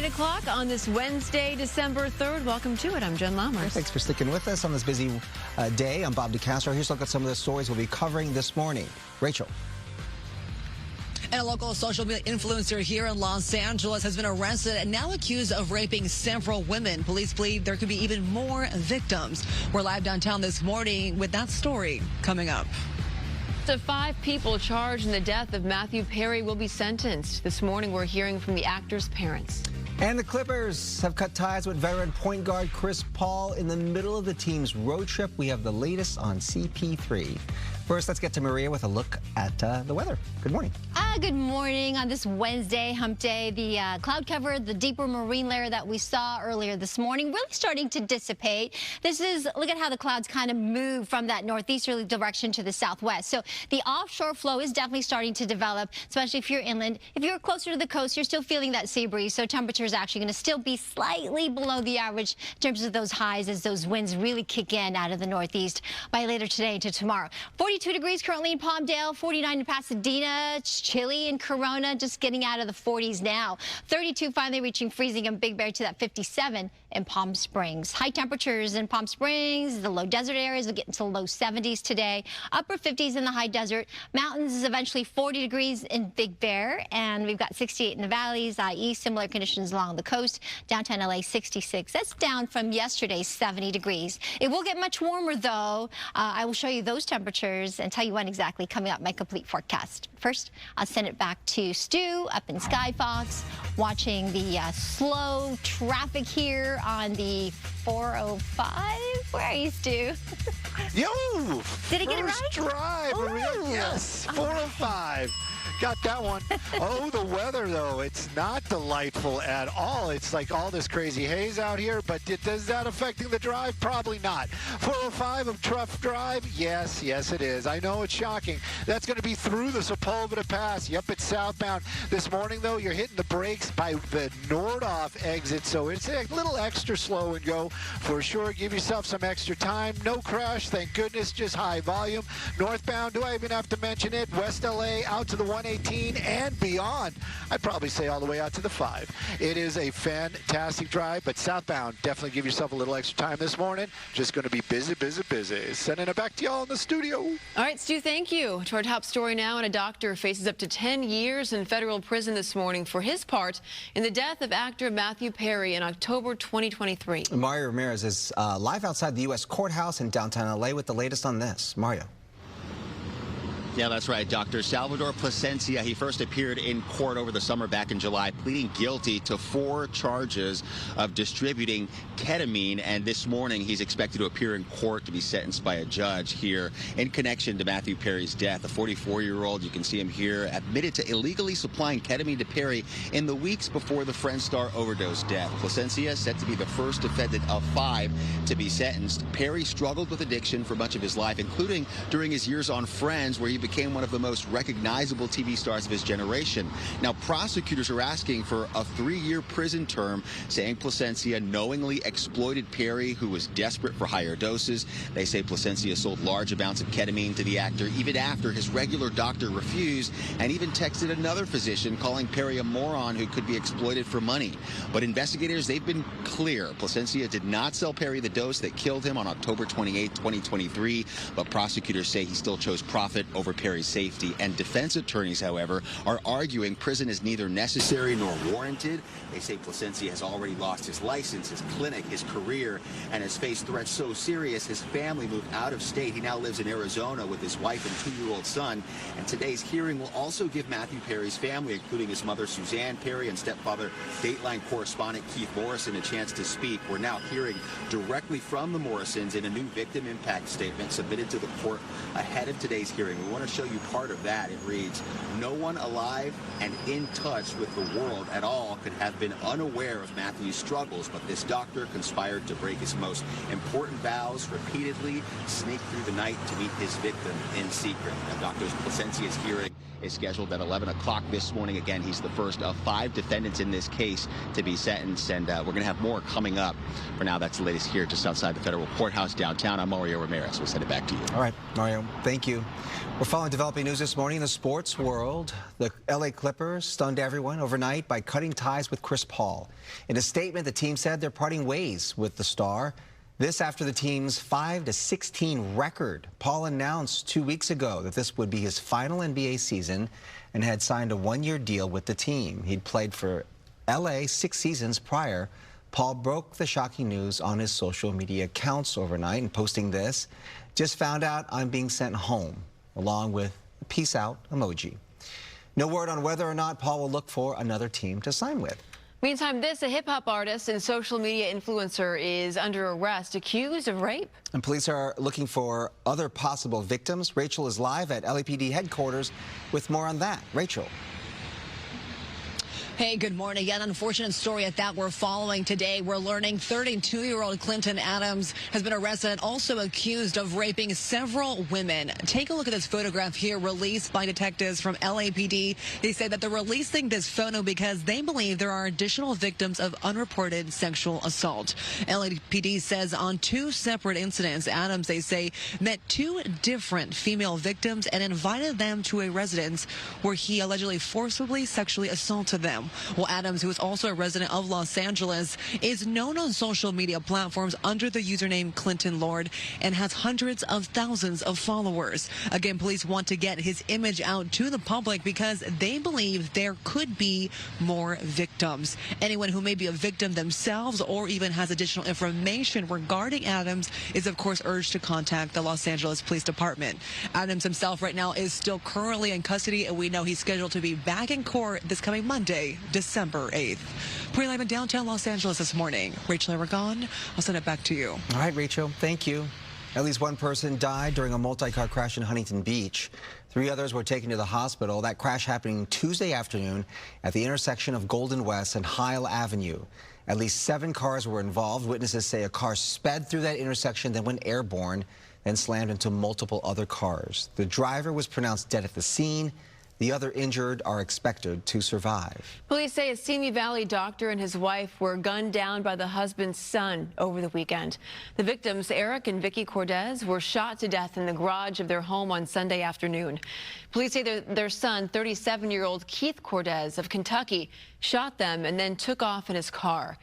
o'clock on this Wednesday, December 3rd. Welcome to it. I'm Jen Lammers. Thanks for sticking with us on this busy day. I'm Bob DeCastro. Here's a look at some of the stories we'll be covering this morning. Rachel. And a local social media influencer here in Los Angeles has been arrested and now accused of raping several women. Police believe there could be even more victims. We're live downtown this morning with that story coming up. The 5 people charged in the death of Matthew Perry will be sentenced. This morning, we're hearing from the actor's parents. And the Clippers have cut ties with veteran point guard Chris Paul in the middle of the team's road trip. We have the latest on CP3. First, let's get to Maria with a look at the weather. Good morning. Good morning on this Wednesday, hump day. The cloud cover, the deeper marine layer that we saw earlier this morning, really starting to dissipate. Look at how the clouds kind of move from that northeasterly direction to the southwest. So the offshore flow is definitely starting to develop, especially if you're inland. If you're closer to the coast, you're still feeling that sea breeze. So temperatures actually going to still be slightly below the average in terms of those highs as those winds really kick in out of the northeast by later today into tomorrow. 42 degrees currently in Palmdale, 49 in Pasadena. It's chilly in Corona, just getting out of the 40s now. 32 finally reaching freezing in Big Bear to that 57 in Palm Springs. High temperatures in Palm Springs, the low desert areas will get into low 70s today. Upper 50s in the high desert. Mountains is eventually 40 degrees in Big Bear, and we've got 68 in the valleys, i.e. similar conditions along the coast. Downtown LA 66. That's down from yesterday's 70 degrees. It will get much warmer though. I will show you those temperatures and tell you when exactly coming up my complete forecast. First, I'll send it back to Stu up in Sky Fox, watching the slow traffic here on the 405. Where are you, Stu? Yo! Did I get it right? First drive, Maria. Yes, 405. Got that one. Oh, the weather, though, it's not delightful at all. It's like all this crazy haze out here, but is that affecting the drive? Probably not. 405 of Truff Drive? Yes, it is. I know it's shocking. That's going to be through the Sepulveda Pass. Yep, it's southbound. This morning, though, you're hitting the brakes by the Nordhoff exit, so it's a little extra slow and go for sure. Give yourself some extra time. No crash, thank goodness, just high volume. Northbound, do I even have to mention it? West LA out to the 118 and beyond. I'd probably say all the way out to the 5. It is a fantastic drive, but southbound, definitely give yourself a little extra time this morning. Just going to be busy. Sending it back to y'all in the studio. All right, Stu, thank you. To our top story now, and a doctor faces up to 10 years in federal prison this morning for his part in the death of actor Matthew Perry in October 2023. Mario Ramirez is live outside the U.S. courthouse in downtown L.A. with the latest on this. Mario. Yeah, that's right, Dr. Salvador Plasencia. He first appeared in court over the summer back in July, pleading guilty to 4 charges of distributing ketamine. And this morning, he's expected to appear in court to be sentenced by a judge here in connection to Matthew Perry's death. The 44-year-old, you can see him here, admitted to illegally supplying ketamine to Perry in the weeks before the Friend Star overdose death. Plasencia is set to be the first defendant of 5 to be sentenced. Perry struggled with addiction for much of his life, including during his years on Friends, where he became one of the most recognizable TV stars of his generation. Now, prosecutors are asking for a 3-year prison term, saying Plasencia knowingly exploited Perry, who was desperate for higher doses. They say Plasencia sold large amounts of ketamine to the actor even after his regular doctor refused, and even texted another physician calling Perry a moron who could be exploited for money. But investigators, they've been clear. Plasencia did not sell Perry the dose that killed him on October 28, 2023, but prosecutors say he still chose profit over Perry's safety. And defense attorneys, however, are arguing prison is neither necessary nor warranted. They say Plasencia has already lost his license, his clinic, his career, and has faced threats so serious his family moved out of state. He now lives in Arizona with his wife and 2-year-old son. And today's hearing will also give Matthew Perry's family, including his mother Suzanne Perry and stepfather Dateline correspondent Keith Morrison, a chance to speak. We're now hearing directly from the Morrisons in a new victim impact statement submitted to the court ahead of today's hearing. We want to show you part of that. It reads, "No one alive and in touch with the world at all could have been unaware of Matthew's struggles, but this doctor conspired to break his most important vows repeatedly, sneak through the night to meet his victim in secret." Now, Dr. Plasencia's hearing is scheduled at 11 o'clock this morning. Again, he's the first of 5 defendants in this case to be sentenced, and we're going to have more coming up. For now, that's the latest here just outside the federal courthouse downtown. I'm Mario Ramirez. We'll send it back to you. All right, Mario, thank you. We're following developing news this morning in the sports world. The LA Clippers stunned everyone overnight by cutting ties with Chris Paul. In a statement, the team said they're parting ways with the star. This after the team's 5-16 record. Paul announced 2 weeks ago that this would be his final NBA season and had signed a 1-year deal with the team. He'd played for LA 6 seasons prior. Paul broke the shocking news on his social media accounts overnight and posting this: "Just found out I'm being sent home," along with a peace out emoji. No word on whether or not Paul will look for another team to sign with. Meantime, a hip-hop artist and social media influencer is under arrest, accused of rape. And police are looking for other possible victims. Rachel is live at LAPD headquarters with more on that. Rachel. Hey, good morning. Again, unfortunate story at that we're following today. We're learning 32-year-old Clinton Adams has been arrested and also accused of raping several women. Take a look at this photograph here released by detectives from LAPD. They say that they're releasing this photo because they believe there are additional victims of unreported sexual assault. LAPD says on 2 separate incidents, Adams, they say, met 2 different female victims and invited them to a residence where he allegedly forcibly sexually assaulted them. Well, Adams, who is also a resident of Los Angeles, is known on social media platforms under the username Clinton Lord and has hundreds of thousands of followers. Again, police want to get his image out to the public because they believe there could be more victims. Anyone who may be a victim themselves or even has additional information regarding Adams is, of course, urged to contact the Los Angeles Police Department. Adams himself right now is still currently in custody, and we know he's scheduled to be back in court this coming Monday, December 8th. Pre-live in downtown Los Angeles this morning. Rachel Aragon, I'll send it back to you. All right, Rachel, thank you. At least 1 person died during a multi-car crash in Huntington Beach. 3 others were taken to the hospital. That crash happening Tuesday afternoon at the intersection of Golden West and Hyle Avenue. At least 7 cars were involved. Witnesses say a car sped through that intersection, then went airborne, then slammed into multiple other cars. The driver was pronounced dead at the scene. The other injured are expected to survive. Police say a Simi Valley doctor and his wife were gunned down by the husband's son over the weekend. The victims, Eric and Vicky Cortez, were shot to death in the garage of their home on Sunday afternoon. Police say their son, 37-year-old Keith Cortez of Kentucky, shot them and then took off in his car.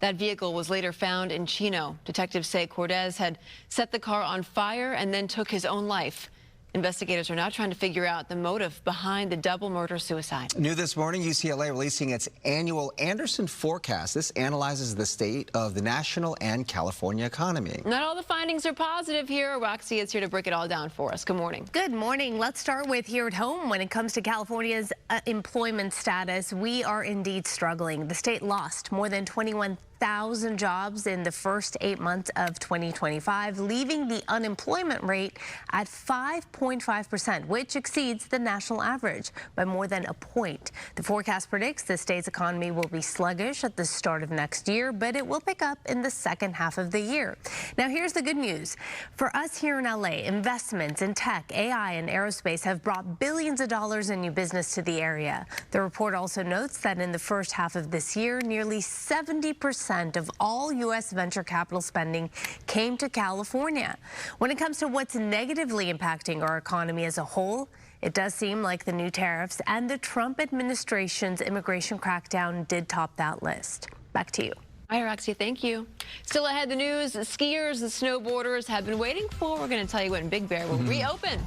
That vehicle was later found in Chino. Detectives say Cortez had set the car on fire and then took his own life. Investigators are now trying to figure out the motive behind the double murder-suicide. New this morning, UCLA releasing its annual Anderson Forecast. This analyzes the state of the national and California economy. Not all the findings are positive here. Roxy is here to break it all down for us. Good morning. Good morning. Let's start with here at home. When it comes to California's employment status, we are indeed struggling. The state lost more than 21,000 jobs in the first 8 months of 2025, leaving the unemployment rate at 5.5%, which exceeds the national average by more than a point. The forecast predicts the state's economy will be sluggish at the start of next year, but it will pick up in the second half of the year. Now, here's the good news. For us here in LA, investments in tech, AI, and aerospace have brought billions of dollars in new business to the area. The report also notes that in the first half of this year, nearly 70% of all U.S. venture capital spending came to California. When it comes to what's negatively impacting our economy as a whole, it does seem like the new tariffs and the Trump administration's immigration crackdown did top that list. Back to you. Hi, Roxy. Thank you. Still ahead, the news. Skiers and snowboarders have been waiting for. We're going to tell you when Big Bear will reopen.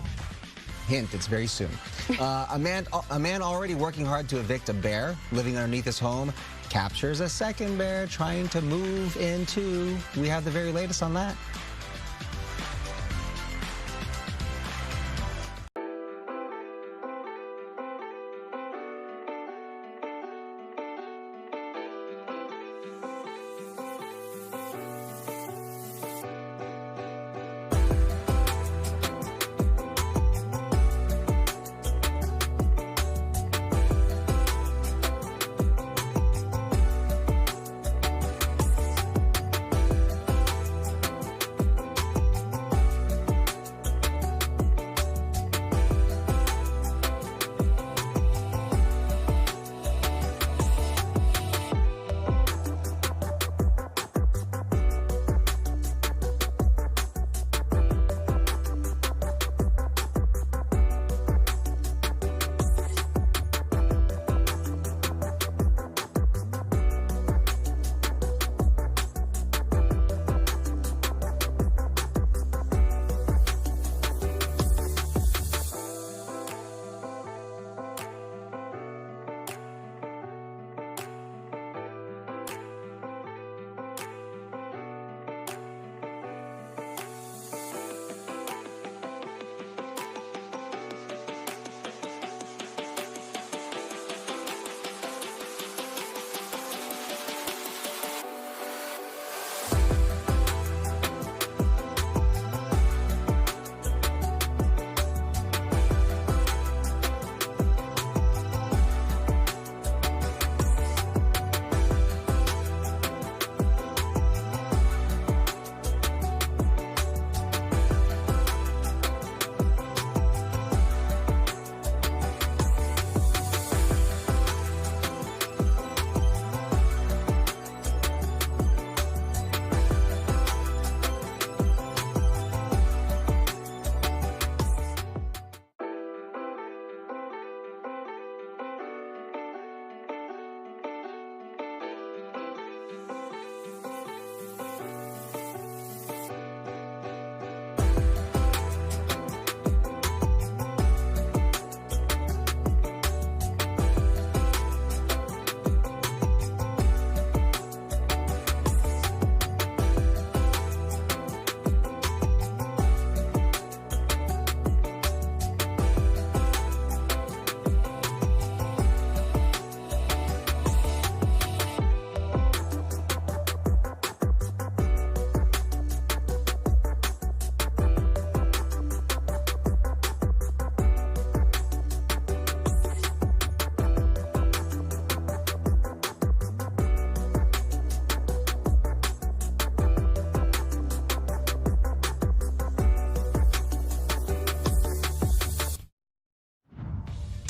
Hint, it's very soon. A man already working hard to evict a bear living underneath his home captures a second bear trying to move into. We have the very latest on that.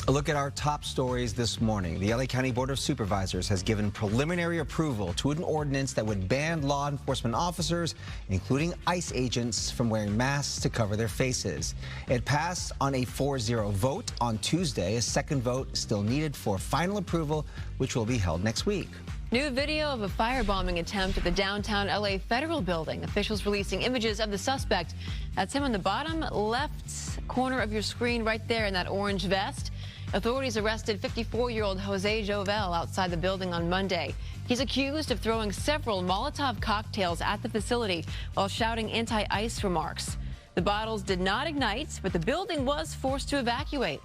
A look at our top stories this morning. The LA County Board of Supervisors has given preliminary approval to an ordinance that would ban law enforcement officers, including ICE agents, from wearing masks to cover their faces. It passed on a 4-0 vote on Tuesday. A second vote is still needed for final approval, which will be held next week. New video of a firebombing attempt at the downtown LA Federal Building. Officials releasing images of the suspect. That's him on the bottom left corner of your screen right there in that orange vest. Authorities arrested 54-year-old Jose Jovel outside the building on Monday. He's accused of throwing several Molotov cocktails at the facility while shouting anti-ICE remarks. The bottles did not ignite, but the building was forced to evacuate.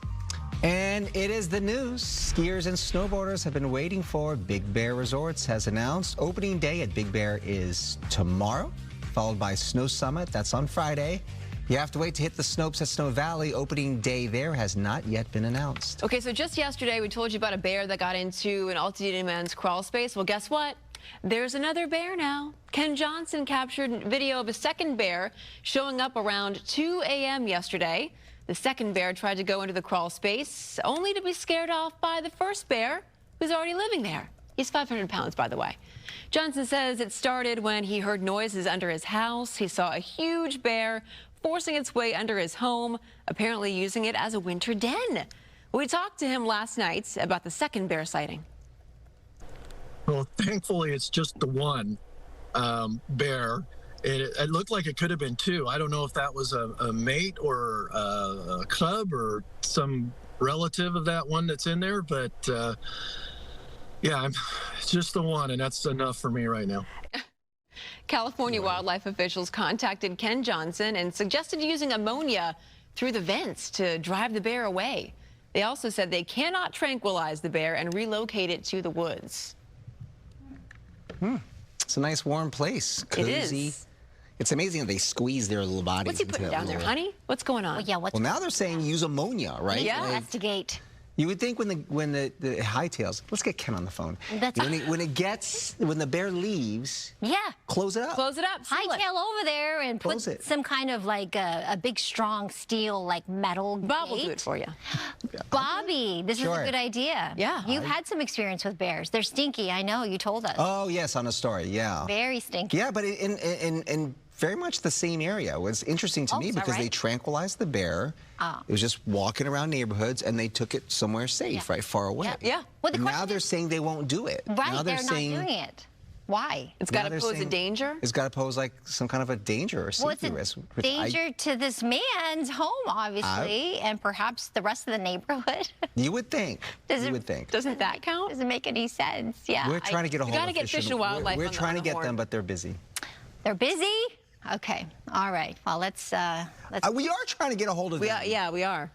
And it is the news skiers and snowboarders have been waiting for. Big Bear Resorts has announced opening day at Big Bear is tomorrow, followed by Snow Summit. That's on Friday. You have to wait to hit the slopes at Snow Valley. Opening day there has not yet been announced. Okay, so just yesterday we told you about a bear that got into an Altitude Man's crawl space. Well, guess what? There's another bear now. Ken Johnson captured video of a second bear showing up around 2 a.m. yesterday. The second bear tried to go into the crawl space, only to be scared off by the first bear, who's already living there. He's 500 pounds, by the way. Johnson says it started when he heard noises under his house. He saw a huge bear forcing its way under his home, apparently using it as a winter den. We talked to him last night about the second bear sighting. Well, thankfully, it's just the one bear. It looked like it could have been two. I don't know if that was a mate or a cub or some relative of that one that's in there, but yeah, it's just the one, and that's enough for me right now. California wildlife officials contacted Ken Johnson and suggested using ammonia through the vents to drive the bear away. They also said they cannot tranquilize the bear and relocate it to the woods. It's a nice warm place. Cozy. It is. It's amazing that they squeeze their little bodies What's he into putting that down there, little... honey? What's going on? Well, yeah, Well, now they're saying use ammonia, right? Yeah. Like, investigate. you would think when the hightails, let's get Ken on the phone. When the bear leaves, Yeah. close it up. Close it up. seal it. Hightail over there and put Close it. some kind of like a big strong steel like metal Bob will gate. do it for you. Bobby, this is Sure. a good idea. Yeah. You've had some experience with bears. They're stinky, I know, you told us. Oh yes, on a story, yeah. Very stinky. Yeah, but in very much the same area. It was interesting to Oh, me is that because they right? tranquilized the bear. Oh. It was just walking around neighborhoods, and they took it somewhere safe, Yeah. right, far away. Yeah. Yeah. Well, the And now question they're is- saying they won't do it. Right, Now they're saying, not doing it. Why? It's now got to they're pose a saying danger. It's got to pose like some kind of a danger or Well, it's safety a risk. which I- danger to this man's home, obviously, and perhaps the rest of the neighborhood. You would think. Does you it- would think. Doesn't that count? Doesn't make any sense. Yeah. We're trying to get a hold gotta of get Fish and Wildlife We're on the- trying to on the get horn. them, but they're busy. They're busy? Okay. All right. Well, let's We are trying to get a hold of them. Yeah, we are.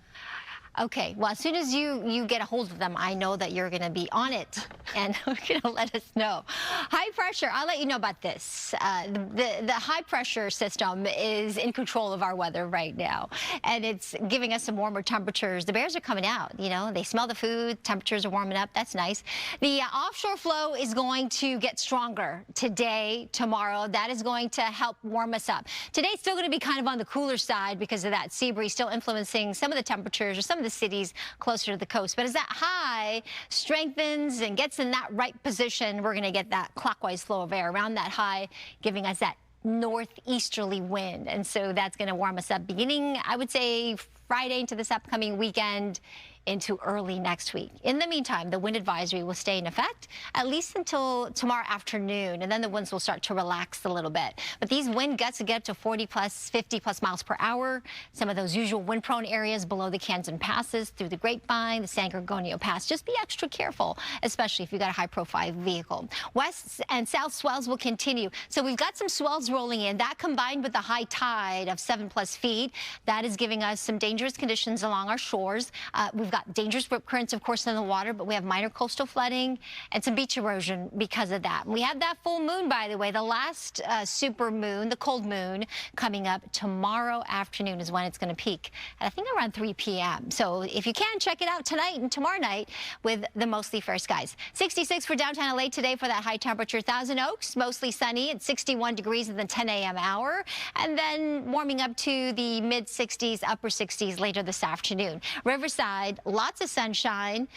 Okay, well, as soon as you get a hold of them, I know that you're going to be on it and you're going to let us know. High pressure, I'll let you know about this. The high pressure system is in control of our weather right now, and it's giving us some warmer temperatures. The bears are coming out, you know, they smell the food, temperatures are warming up. That's nice. The offshore flow is going to get stronger today, tomorrow. That is going to help warm us up. Today's still going to be kind of on the cooler side because of that sea breeze still influencing some of the temperatures or some of the cities closer to the coast. But as that high strengthens and gets in that right position, we're going to get that clockwise flow of air around that high, giving us that northeasterly wind. And so that's going to warm us up beginning, I would say, Friday into this upcoming weekend into early next week. In the meantime, the wind advisory will stay in effect at least until tomorrow afternoon, and then the winds will start to relax a little bit. But these wind gusts will get up to 40 plus, 50 plus miles per hour. Some of those usual wind-prone areas below the Kansan passes, through the Grapevine, the San Gorgonio Pass. Just be extra careful, especially if you've got a high-profile vehicle. West and south swells will continue. So we've got some swells rolling in. That combined with the high tide of 7+ feet, that is giving us some dangerous conditions along our shores. We've got dangerous rip currents, of course, in the water, but we have minor coastal flooding and some beach erosion because of that. We have that full moon, by the way, the last super moon, the cold moon, coming up tomorrow afternoon is when it's going to peak at, I think, around 3 p.m. So if you can, check it out tonight and tomorrow night with the mostly fair skies. 66 for downtown LA today for that high temperature. Thousand Oaks, mostly sunny at 61 degrees at the 10 a.m. hour, and then warming up to the mid-60s, upper 60s 60s later this afternoon. Riverside, lots of sunshine,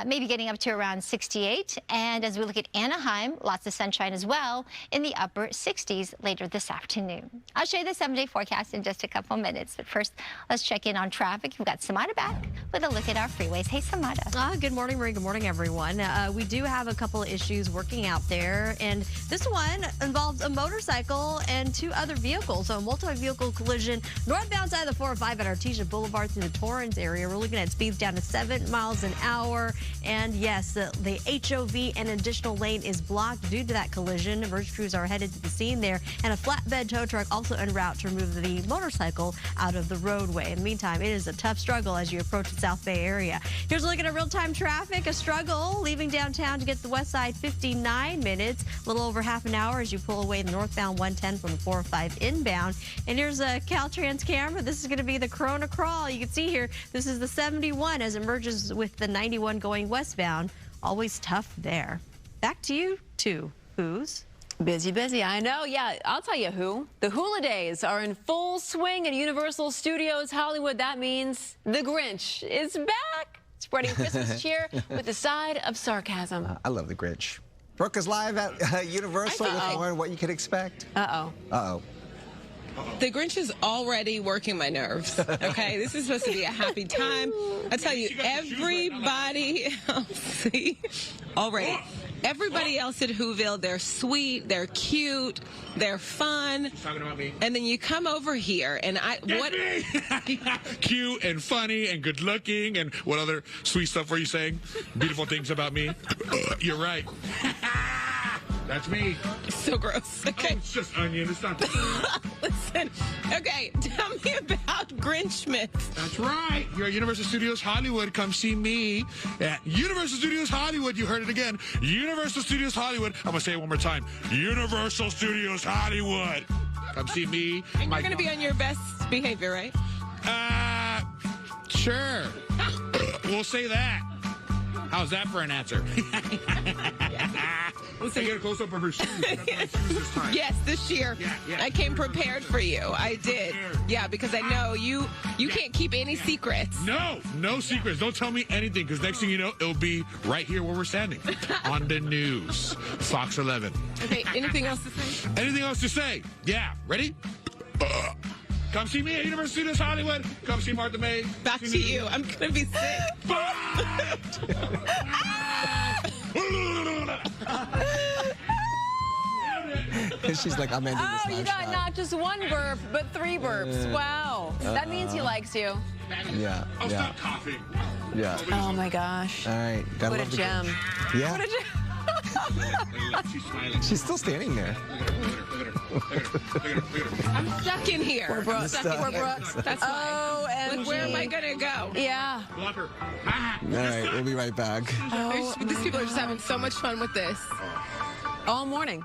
maybe getting up to around 68. And as we look at Anaheim, lots of sunshine as well in the upper 60s later this afternoon. I'll show you the 7-day forecast in just a couple minutes. But first, let's check in on traffic. We've got Samada back with a look at our freeways. Hey, Samada. Good morning, Marie. Good morning, everyone. We do have a couple of issues working out there, and this one involves a motorcycle and 2 other vehicles. So a multi-vehicle collision northbound side of the 405 at Artesia Boulevard through the Torrance area. We're looking at speeds down to 7 miles an hour. And yes, the HOV and additional lane is blocked due to that collision. Emergency crews are headed to the scene there, and a flatbed tow truck also en route to remove the motorcycle out of the roadway. In the meantime, it is a tough struggle as you approach the South Bay area. Here's a look at real-time traffic. A struggle leaving downtown to get to the west side, 59 minutes, a little over half an hour as you pull away the northbound 110 from the 405 inbound. And here's a Caltrans camera. This is going to be the Corona Crawl. You can see here, this is the 71 as it merges with the 91 going westbound. Always tough there. Back to you two. Who's? Busy, I know. Yeah, I'll tell you who. The Hula Days are in full swing at Universal Studios Hollywood. That means the Grinch is back, spreading Christmas cheer with a side of sarcasm. I love the Grinch. Brooke is live at Universal with more on what you can expect. Uh-oh. The Grinch is already working my nerves, okay? This is supposed to be a happy time. I tell you, everybody else, already. Everybody else at Whoville, they're sweet, they're cute, they're fun. Talking about me. And then you come over here, and cute and funny and good looking, and what other sweet stuff were you saying? Beautiful things about me. You're right. That's me. So gross. Okay. Oh, it's just onion. It's not. Listen. Okay. Tell me about Grinchmas. That's right. You're at Universal Studios Hollywood. Come see me at Universal Studios Hollywood. You heard it again. Universal Studios Hollywood. I'm going to say it one more time. Universal Studios Hollywood. Come see me. And you're going to be on your best behavior, right? Sure. We'll say that. How's that for an answer? Listen, get a close up of her shoes. That's my shoes this time. Yes, this year. Yeah. I came prepared for you. I did. Yeah, because I know you can't keep any secrets. No secrets. Don't tell me anything, because next thing you know, it'll be right here where we're standing on the news. Fox 11. Okay, anything else to say? Anything else to say? Yeah. Ready? Come see me at Universal Studios Hollywood. Come see Martha May. Back to you. I'm going to be sick. She's like, I'm ending this. Oh, you got not just 1 burp, but 3 burps. Wow. That means he likes you. Yeah. Oh, stop coughing. Yeah. Oh, my gosh. All right. What a gem. Yeah. What a gem. She's smiling. She's still standing there. I'm stuck in here. We're Brooks. That's Oh, why. and Where am I going to go? Yeah. Block her. All right. We'll be right back. These people are just having so much fun with this. All morning.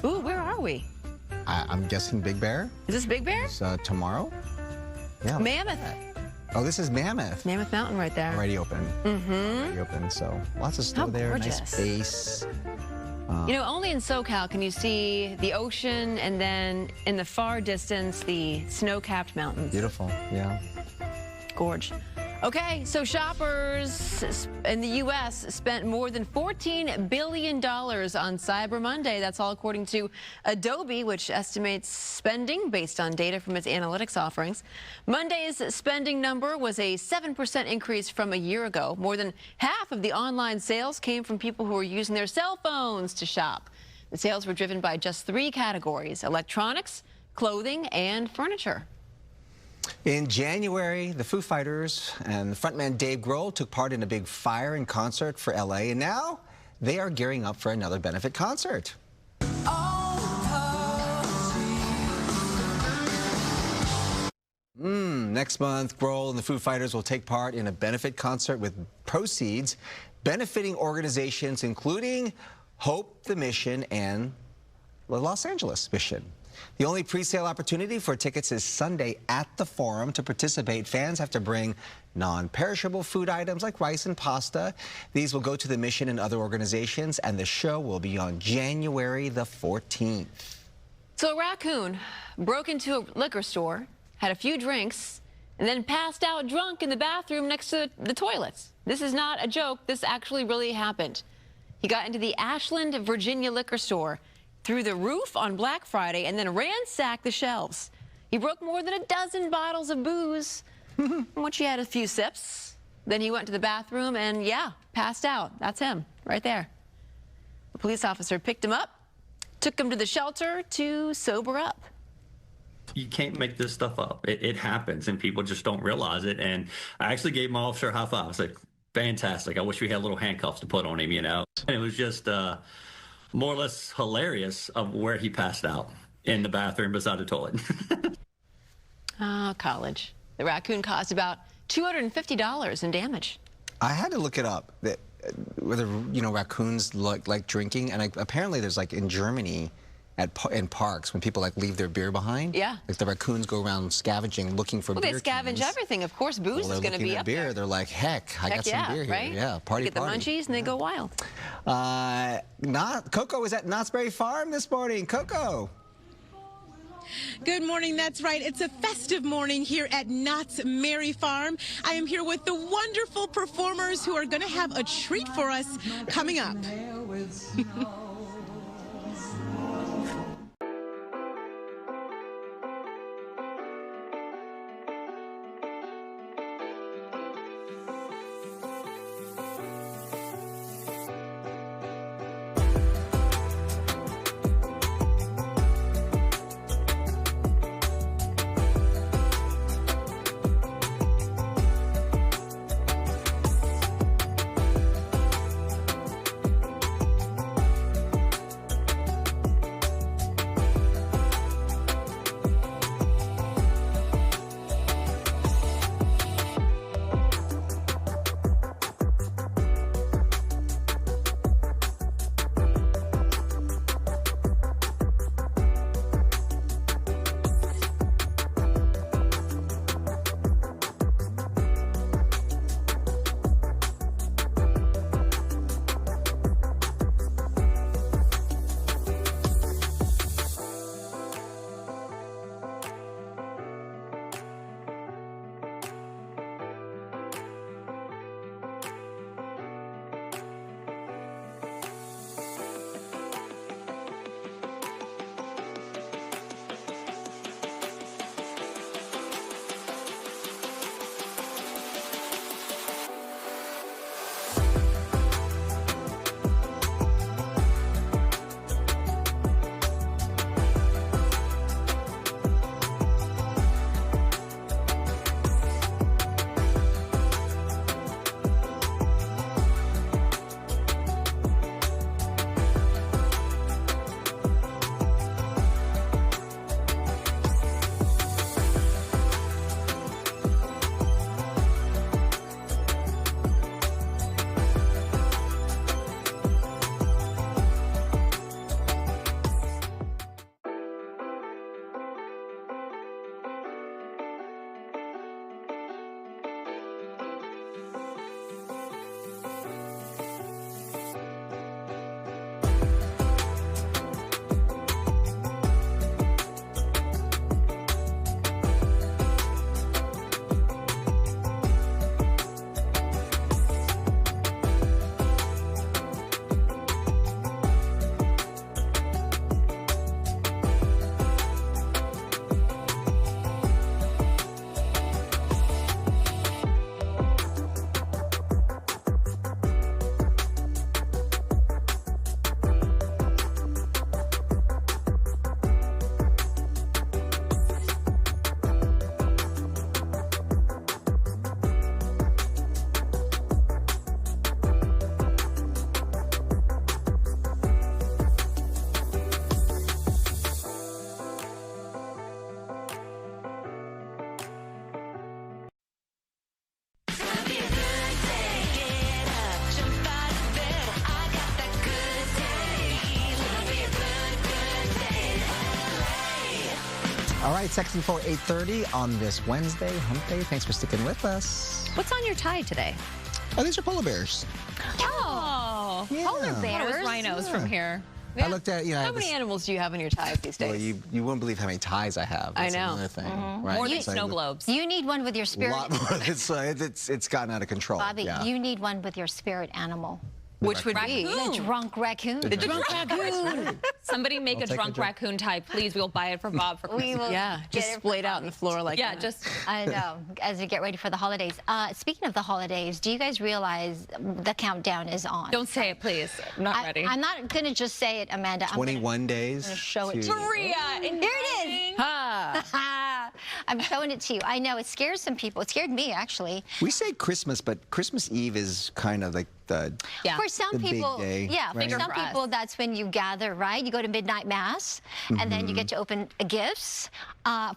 Ooh, where are we? I'm guessing Big Bear. Is this Big Bear? It's tomorrow. Yeah. Mammoth. Oh, this is Mammoth. Mammoth Mountain right there. Already open. Already open. So lots of snow How there. gorgeous. Nice base. You know, only in SoCal can you see the ocean and then in the far distance, the snow-capped mountains. Beautiful. Yeah. Gorge. Okay, so shoppers in the U.S. spent more than $14 billion on Cyber Monday. That's all according to Adobe, which estimates spending based on data from its analytics offerings. Monday's spending number was a 7% increase from a year ago. More than half of the online sales came from people who were using their cell phones to shop. The sales were driven by just 3 categories: electronics, clothing, and furniture. In January, the Foo Fighters and frontman Dave Grohl took part in a big fire in concert for LA, and now they are gearing up for another benefit concert. Next month, Grohl and the Foo Fighters will take part in a benefit concert with proceeds benefiting organizations including Hope the Mission and the Los Angeles Mission. The only pre-sale opportunity for tickets is Sunday at the Forum. To participate, fans have to bring non-perishable food items like rice and pasta. These will go to the mission and other organizations, and the show will be on January the 14th. So a raccoon broke into a liquor store, had a few drinks, and then passed out drunk in the bathroom next to the toilets. This is not a joke. This actually really happened. He got into the Ashland, Virginia liquor store, through the roof on Black Friday, and then ransacked the shelves. He broke more than a dozen bottles of booze. Once he had a few sips, then he went to the bathroom and, yeah, passed out. That's him right there. A police officer picked him up, took him to the shelter to sober up. You can't make this stuff up. It happens, and people just don't realize it. And I actually gave my officer a high five. I was like, fantastic. I wish we had little handcuffs to put on him, you know. And it was just more or less hilarious of where he passed out in the bathroom beside the toilet. Oh, college. The raccoon caused about $250 in damage. I had to look it up, that whether, you know, raccoons like drinking, and apparently there's, like, in Germany, in parks, when people, like, leave their beer behind. Yeah. Like, the raccoons go around scavenging, looking for beer Well, they scavenge cans. everything. Of course, booze is going to be up beer. there. They're like, heck, I got some beer here. Right? Yeah, party, Get the munchies and they go wild. Coco is at Knott's Berry Farm this morning. Coco. Good morning. That's right. It's a festive morning here at Knott's Berry Farm. I am here with the wonderful performers who are going to have a treat for us coming up. All right, section for 8:30 on this Wednesday, hump day. Thanks for sticking with us. What's on your tie today? Oh, these are polar bears. Oh, Yeah. polar Thought bears. it was rhinos Yeah. from here. I looked at, How many animals do you have in your ties these days? Well, you wouldn't believe how many ties I have. I That's know. another thing, Mm-hmm. right? More than So snow globes. You need one with your A spirit. lot more. It's gotten out of control. Bobby, yeah. you need one with your spirit animal. Which would be? The drunk raccoon. The drunk raccoon. Somebody make I'll a take drunk the drunk- raccoon tie, please. We'll buy it for Bob for Christmas. We will Yeah, get just it for splayed out on the floor like Yeah, that. just I know, as we get ready for the holidays. Speaking of the holidays, do you guys realize the countdown is on? don't say it, please. I'm not ready. I'm not going to just say it, Amanda. I'm 21 days. gonna show it to you. Maria, Here it is. Ah. I'm showing it to you. I know, it scares some people. It scared me, actually. We say Christmas, but Christmas Eve is kind of like the Yeah. For some The big people, day, yeah, right? for some For us. people, that's when you gather, right? You go to midnight mass, and then you get to open gifts.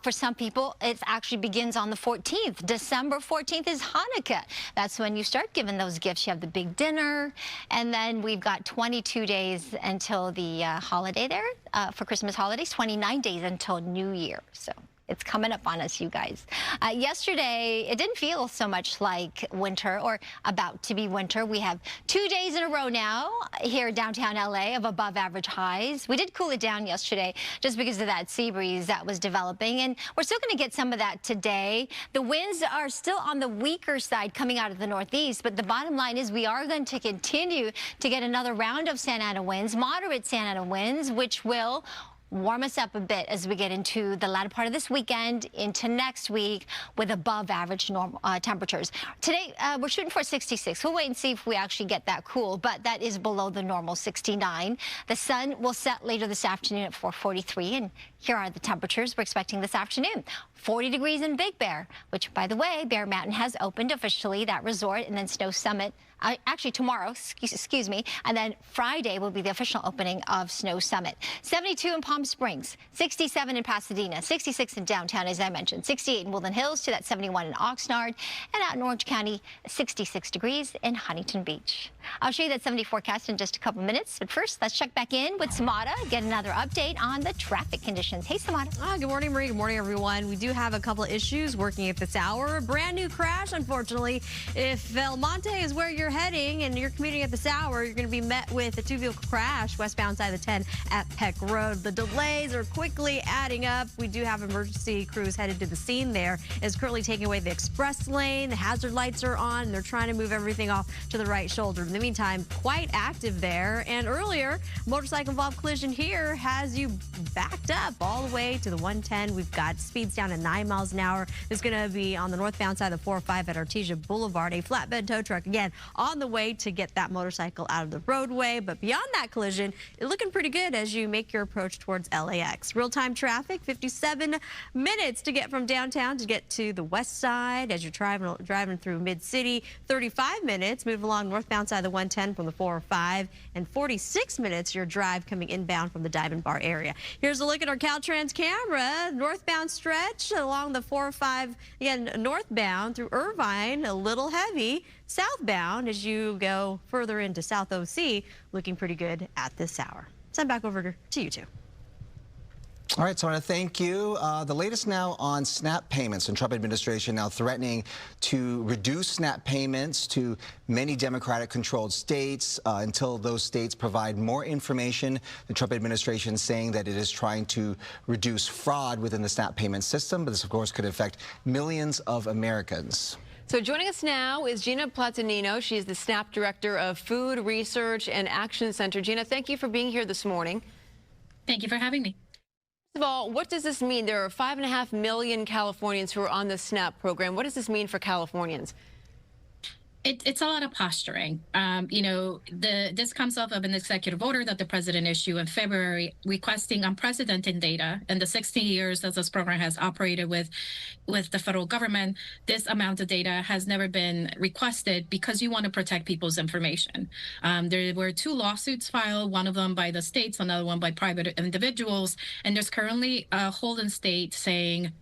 For some people, it actually begins on the 14th. December 14th is Hanukkah. That's when you start giving those gifts. You have the big dinner, and then we've got 22 days until the holiday there for Christmas holidays, 29 days until New Year. So it's coming up on us, you guys. Yesterday, it didn't feel so much like winter or about to be winter. We have 2 days in a row now here in downtown LA of above average highs. We did cool it down yesterday just because of that sea breeze that was developing, and we're still going to get some of that today. The winds are still on the weaker side coming out of the northeast, but the bottom line is we are going to continue to get another round of Santa Ana winds, moderate Santa Ana winds, which will warm us up a bit as we get into the latter part of this weekend into next week with above average normal temperatures. Today, we're shooting for 66. We'll wait and see if we actually get that cool, but that is below the normal 69. The sun will set later this afternoon at 4:43, and here are the temperatures we're expecting this afternoon. 40 degrees in Big Bear, which, by the way, Bear Mountain has opened officially, that resort, and then Snow Summit. Actually, tomorrow, excuse me, and then Friday will be the official opening of Snow Summit. 72 in Palm Springs, 67 in Pasadena, 66 in downtown, as I mentioned, 68 in Woodland Hills, to that 71 in Oxnard, and out in Orange County, 66 degrees in Huntington Beach. I'll show you that 70 forecast in just a couple minutes, but first, let's check back in with Samada, get another update on the traffic conditions. Hey, Samada. Good morning, Marie. Good morning, everyone. We do have a couple of issues working at this hour. A brand new crash, unfortunately. If El Monte is where you're heading and you're commuting at this hour, you're going to be met with a two-vehicle crash westbound side of the 10 at Peck Road. The delays are quickly adding up. We do have emergency crews headed to the scene there. It's currently taking away the express lane. The hazard lights are on, and they're trying to move everything off to the right shoulder. In the meantime, quite active there. And earlier, motorcycle-involved collision here has you backed up all the way to the 110. We've got speeds down to 9 miles an hour. It's going to be on the northbound side of the 405 at Artesia Boulevard. A flatbed tow truck, again, on the way to get that motorcycle out of the roadway. But beyond that collision, it's looking pretty good as you make your approach towards LAX. Real-time traffic, 57 minutes to get from downtown to get to the west side as you're driving through Mid-City. 35 minutes, move along northbound side of the 110 from the 405. And 46 minutes, your drive coming inbound from the Diamond Bar area. Here's a look at our Caltrans camera. Northbound stretch along the 405, again, northbound through Irvine, a little heavy. Southbound as you go further into South OC, looking pretty good at this hour. Send back over to you two. All right, so I want to thank you. The latest now on SNAP payments, and Trump administration now threatening to reduce SNAP payments to many Democratic-controlled states until those states provide more information. The Trump administration saying that it is trying to reduce fraud within the SNAP payment system, but this, of course, could affect millions of Americans. So joining us now is Gina Platanino. She is the SNAP Director of Food Research and Action Center. Gina, thank you for being here this morning. Thank you for having me. First of all, what does this mean? There are 5.5 million Californians who are on the SNAP program. What does this mean for Californians? It's a lot of posturing. You know, this comes off of an executive order that the president issued in February requesting unprecedented data. In the 16 years that this program has operated with the federal government, this amount of data has never been requested because you want to protect people's information. There were 2 lawsuits filed, one of them by the states, another one by private individuals. And there's currently a Holden state saying,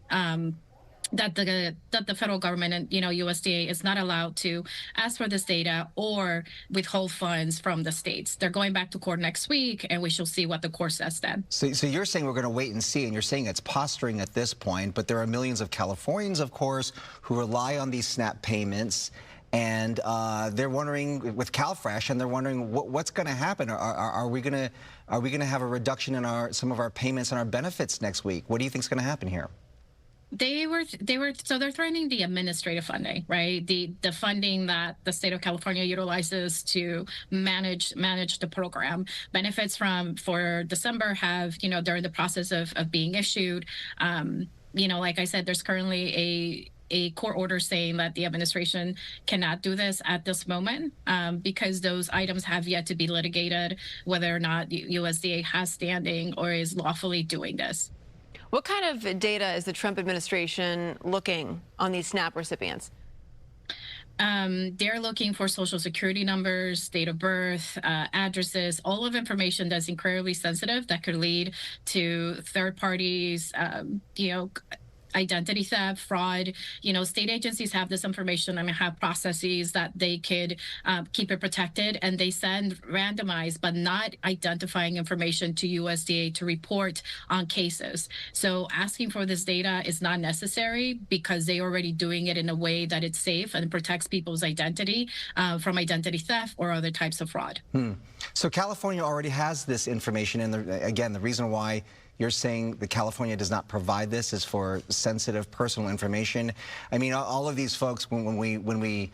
that the federal government and USDA is not allowed to ask for this data or withhold funds from the states. They're going back to court next week, and we shall see what the court says then. So you're saying we're going to wait and see, and you're saying it's posturing at this point, but there are millions of Californians, of course, who rely on these SNAP payments, and they're wondering with CalFresh, and they're wondering what's going to happen. Are we going to have a reduction in some of our payments and our benefits next week? What do you think is going to happen here? So they're threatening the administrative funding, right? The funding that the state of California utilizes to manage the program. Benefits for December have, they're in the process of being issued. Like I said, there's currently a court order saying that the administration cannot do this at this moment because those items have yet to be litigated, whether or not USDA has standing or is lawfully doing this. What kind of data is the Trump administration looking on these SNAP recipients? They're looking for social security numbers, date of birth, addresses, all of information that's incredibly sensitive that could lead to third parties, identity theft, fraud. State agencies have this information and have processes that they could keep it protected, and they send randomized but not identifying information to USDA to report on cases. So asking for this data is not necessary because they're already doing it in a way that it's safe and protects people's identity from identity theft or other types of fraud. So California already has this information, and again, the reason why you're saying that California does not provide this is for sensitive personal information. I mean, all of these folks, when we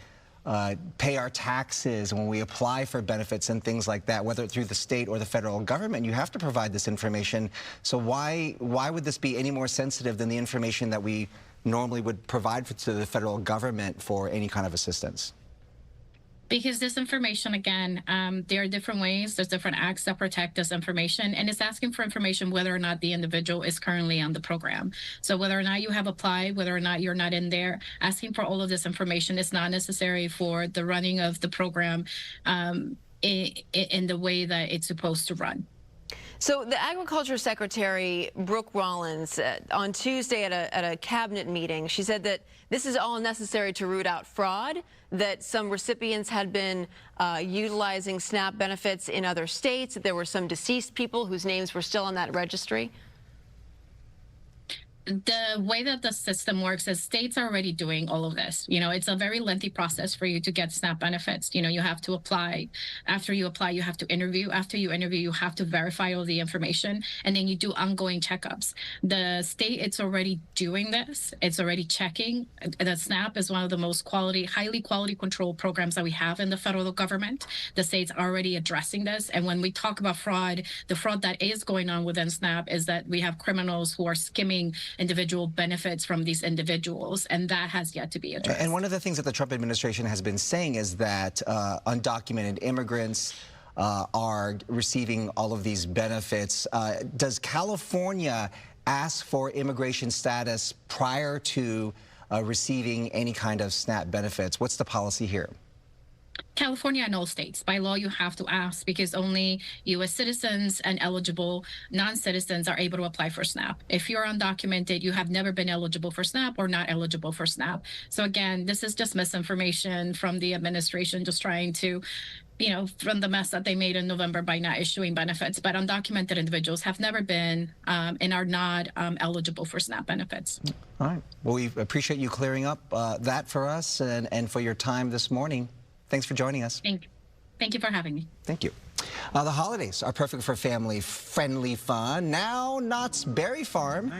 pay our taxes, when we apply for benefits and things like that, whether through the state or the federal government, you have to provide this information. So why would this be any more sensitive than the information that we normally would provide to the federal government for any kind of assistance? Because this information, again, there are different ways. There's different acts that protect this information, and it's asking for information whether or not the individual is currently on the program. So whether or not you have applied, whether or not you're not in there, asking for all of this information is not necessary for the running of the program in the way that it's supposed to run. So the Agriculture Secretary, Brooke Rollins, on Tuesday at a cabinet meeting, she said that this is all necessary to root out fraud, that some recipients had been utilizing SNAP benefits in other states, that there were some deceased people whose names were still on that registry. The way that the system works is states are already doing all of this. It's a very lengthy process for you to get SNAP benefits. You have to apply. After you apply, you have to interview. After you interview, you have to verify all the information, and then you do ongoing checkups. The state, it's already doing this. It's already checking. The SNAP is one of the most highly quality control programs that we have in the federal government. The state's already addressing this. And when we talk about fraud, the fraud that is going on within SNAP is that we have criminals who are skimming individual benefits from these individuals, and that has yet to be addressed. And one of the things that the Trump administration has been saying is that undocumented immigrants are receiving all of these benefits. Does California ask for immigration status prior to receiving any kind of SNAP benefits? What's the policy here? California and all states. By law, you have to ask because only U.S. citizens and eligible non-citizens are able to apply for SNAP. If you're undocumented, you have never been eligible for SNAP or not eligible for SNAP. So again, this is just misinformation from the administration, just trying to, from the mess that they made in November by not issuing benefits. But undocumented individuals have never been and are not eligible for SNAP benefits. All right. Well, we appreciate you clearing up that for us and for your time this morning. Thanks for joining us. Thank you for having me. Thank you. The holidays are perfect for family-friendly fun. Now, Knott's Berry Farm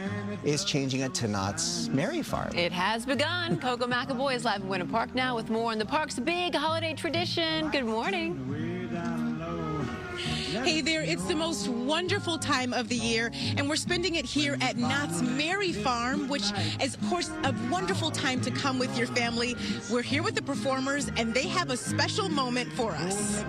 is changing it to Knott's Merry Farm. It has begun. Coco McAvoy is live in Winter Park now with more on the park's big holiday tradition. Good morning. Hey there, it's the most wonderful time of the year, and we're spending it here at Knott's Merry Farm, which is, of course, a wonderful time to come with your family. We're here with the performers, and they have a special moment for us.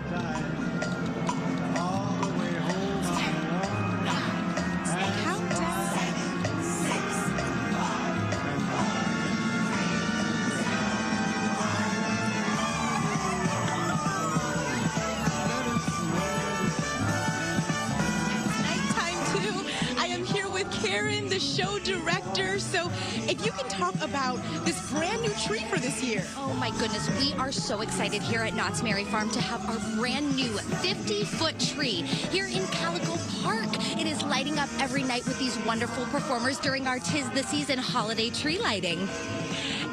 Karen, the show director. So if you can talk about this brand new tree for this year. Oh my goodness, we are so excited here at Knott's Merry Farm to have our brand new 50-foot tree here in Calico Park. It is lighting up every night with these wonderful performers during our 'Tis the Season holiday tree lighting.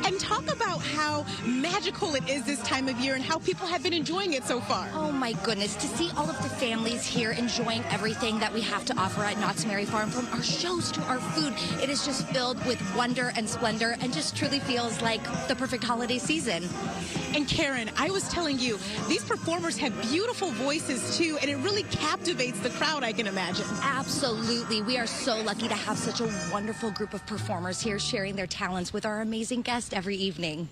And talk about how magical it is this time of year and how people have been enjoying it so far. Oh my goodness, to see all of the families here enjoying everything that we have to offer at Knott's Merry Farm, from our shows to our food, it is just filled with wonder and splendor and just truly feels like the perfect holiday season. And Karen, I was telling you, these performers have beautiful voices too, and it really captivates the crowd, I can imagine. Absolutely. We are so lucky to have such a wonderful group of performers here sharing their talents with our amazing guests every evening.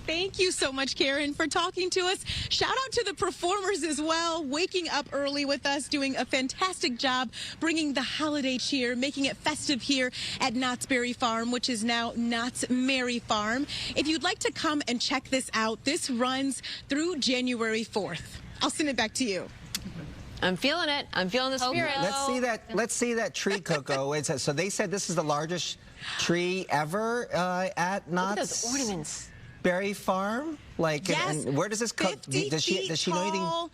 Thank you so much, Karen, for talking to us. Shout out to the performers as well, waking up early with us, doing a fantastic job, bringing the holiday cheer, making it festive here at Knott's Berry Farm, which is now Knott's Merry Farm. If you'd like to come and check this out, this runs through January 4th. I'll send it back to you. I'm feeling it. I'm feeling the spirit. Let's see that tree, Coco. So they said this is the largest tree ever at Knott's. Look at those ornaments. Berry Farm? Like, yes, and where does this come? Does she know anything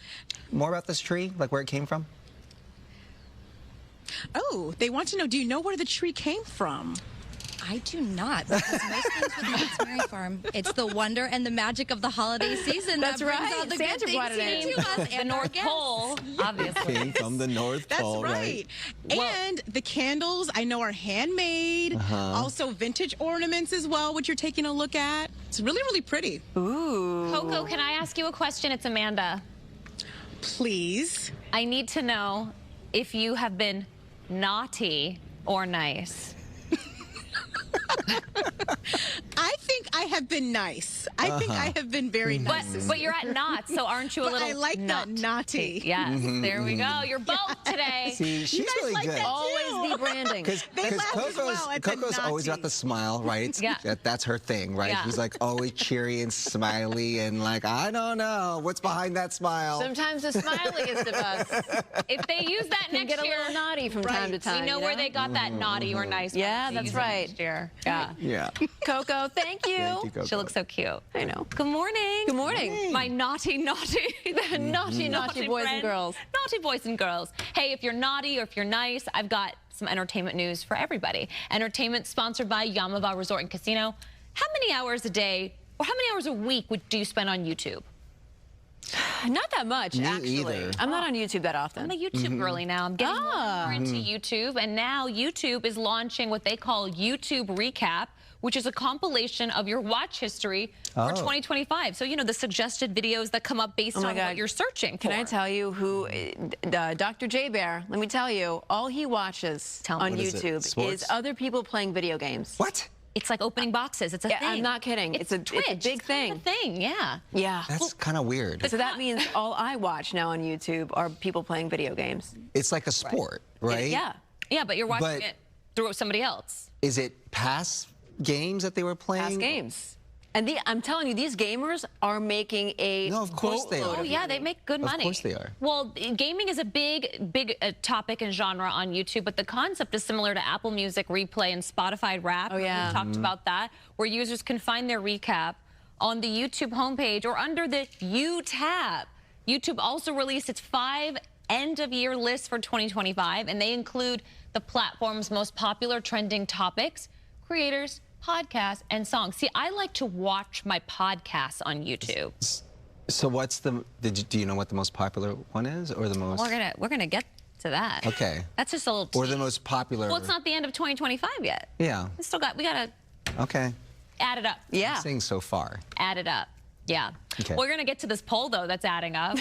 more about this tree? Like where it came from? Oh, they want to know, do you know where the tree came from? I do not, because most things with Knott's Merry Farm, it's the wonder and the magic of the holiday season. That's that brings right. all the Santa good brought things it here in. to us The and our North guests. Pole, obviously. Came from the North Pole, That's right. And the candles, I know, are handmade. Also vintage ornaments as well, which you're taking a look at. It's really, really pretty. Ooh. Coco, can I ask you a question? It's Amanda. Please. I need to know if you have been naughty or nice. I think I have been nice. I think I have been very nice. But you're at Knott's, so aren't you a little I like that naughty. Yes, there we go. You're both today. See, she's really like good. that Always the branding. Because laugh as well at the Coco's always got naughty. the smile, right? Yeah. That's her thing, right? Yeah. She's like always cheery and smiley and like, I don't know what's behind that smile. Sometimes the smiliest of us If they use that can next get a year, little naughty from time to time. we know you where they got that naughty or nice. Yeah, one. that's Use it right. next year. Yeah. Yeah. Coco, thank you. Thank you, Coco. She looks so cute. I know. Good morning. Good morning. My naughty, The naughty boys and friend. girls. Naughty boys and girls. Hey, if you're naughty or if you're nice, I've got some entertainment news for everybody. Entertainment sponsored by Yamava Resort and Casino. How many hours a day or how many hours a week do you spend on YouTube? Not that much, Me actually. either. I'm not on YouTube that often. I'm a YouTube girly now. I'm getting more into YouTube, and now YouTube is launching what they call YouTube Recap, which is a compilation of your watch history for 2025. So, you know, the suggested videos that come up based on what you're searching for. Can I tell you who, Dr. J Bear, let me tell you, all he watches on What is it? YouTube Sports? is other people playing video games. What? It's like opening boxes. It's a thing. I'm not kidding. It's a big thing. It's a thing, yeah. Yeah. That's kind of weird. So that means all I watch now on YouTube are people playing video games. It's like a sport, right? Yeah. Yeah, but you're watching But- it through somebody else. Is it past games that they were playing? Past games. And I'm telling you, these gamers are making a No, of course they boatload are. Oh, of yeah, money. they make good money. Of course they are. Well, gaming is a big topic and genre on YouTube, but the concept is similar to Apple Music Replay and Spotify Rap. Oh, yeah. We talked about that, where users can find their recap on the YouTube homepage or under the You tab. YouTube also released its 5 end-of-year lists for 2025, and they include the platform's most popular trending topics, creators, podcasts, and songs. See, I like to watch my podcasts on YouTube. So what's the? Do you know what the most popular one is, or the most? We're gonna get to that. Okay. That's just a little. Or the most popular. Well, it's not the end of 2025 yet. Yeah. We gotta Okay. add it up. Yeah. Saying so far. Add it up. Yeah. Okay. We're gonna get to this poll though that's adding up.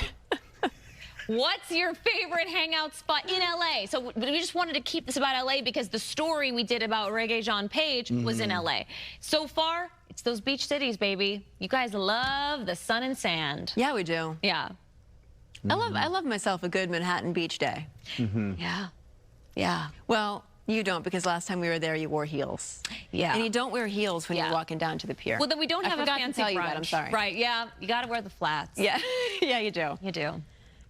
What's your favorite hangout spot in LA? So we just wanted to keep this about LA because the story we did about Reggae John Page was in LA. So far, it's those beach cities, baby. You guys love the sun and sand. Yeah, we do. Yeah. I love myself a good Manhattan Beach day. Yeah. Yeah. Well, you don't, because last time we were there, you wore heels. Yeah. And you don't wear heels when Yeah. you're walking down to the pier. Well, then we don't have a forgot fancy to tell you brunch. that. I'm sorry. Right, yeah. You got to wear the flats. Yeah. Yeah, you do. You do.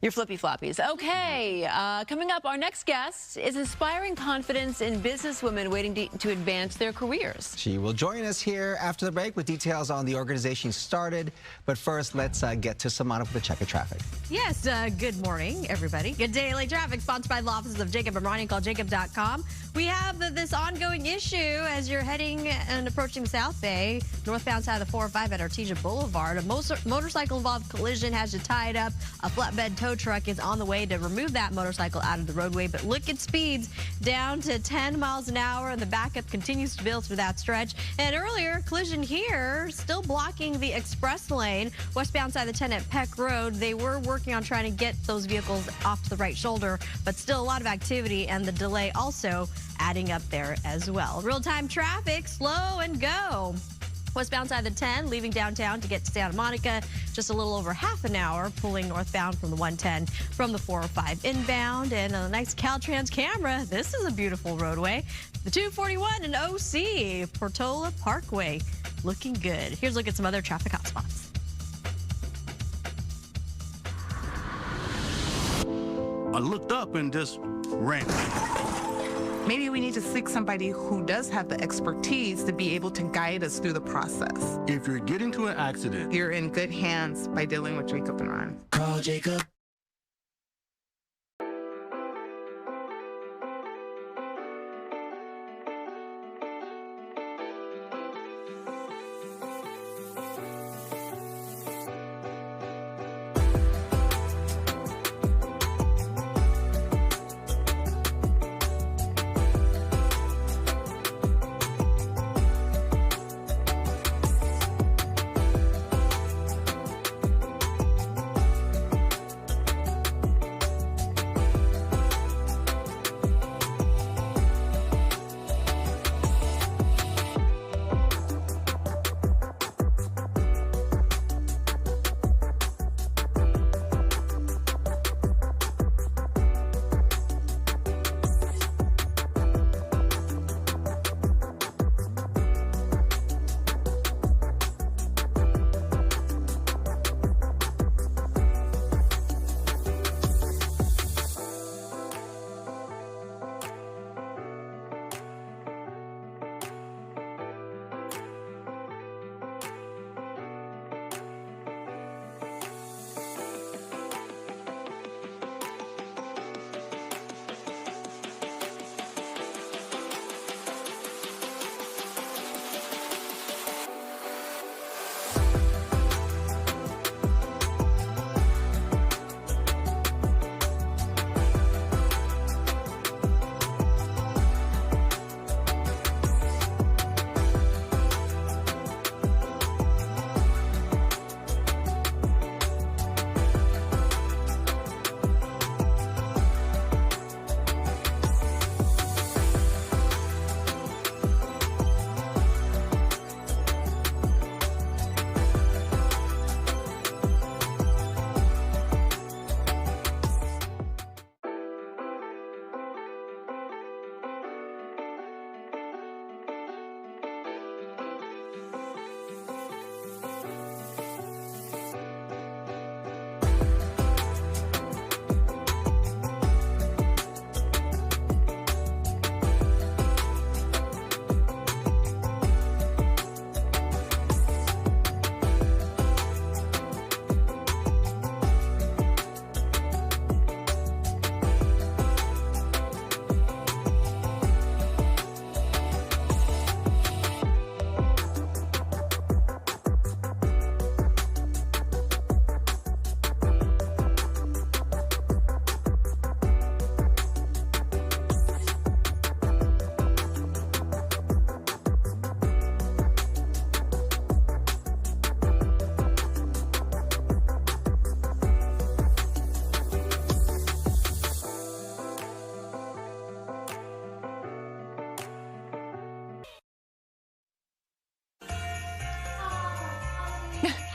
Your flippy floppies. Okay, coming up, our next guest is inspiring confidence in businesswomen waiting to advance their careers. She will join us here after the break with details on the organization started. But first, let's get to Samana with a check of traffic. Yes, good morning, everybody. Good daily traffic sponsored by the offices of Jacob and Ronnie. Call Jacob.com. We have this ongoing issue as you're heading and approaching South Bay, northbound side of the 405 at Artesia Boulevard. A motorcycle-involved collision has you tied up. A flatbed tow truck is on the way to remove that motorcycle out of the roadway, but look at speeds down to 10 miles an hour, and the backup continues to build through that stretch. And earlier, collision here, still blocking the express lane, westbound side of the 10 at Peck Road. They were working on trying to get those vehicles off to the right shoulder, but still a lot of activity, and the delay also adding up there as well. Real-time traffic, slow and go. Westbound side of the 10, leaving downtown to get to Santa Monica, just a little over half an hour, pulling northbound from the 110 from the 405 inbound. And a nice Caltrans camera. This is a beautiful roadway. The 241 in OC, Portola Parkway, looking good. Here's a look at some other traffic hotspots. I looked up and just ran. Maybe we need to seek somebody who does have the expertise to be able to guide us through the process. If you're getting to an accident, you're in good hands by dealing with Jacob and Ron. Call Jacob.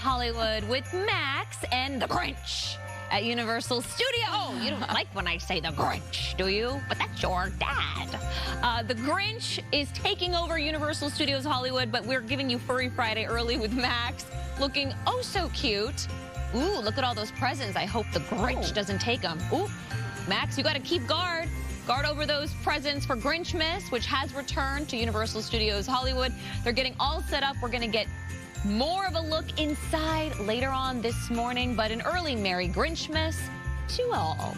Hollywood with Max and the Grinch at Universal Studios. Oh, you don't like when I say the Grinch, do you? But that's your dad. The Grinch is taking over Universal Studios Hollywood, but we're giving you Furry Friday early with Max, looking oh so cute. Ooh, look at all those presents. I hope the Grinch doesn't take them. Ooh, Max, you got to keep guard. Guard over those presents for Grinchmas, which has returned to Universal Studios Hollywood. They're getting all set up. We're going to get more of a look inside later on this morning, but an early Merry Grinchmas to all.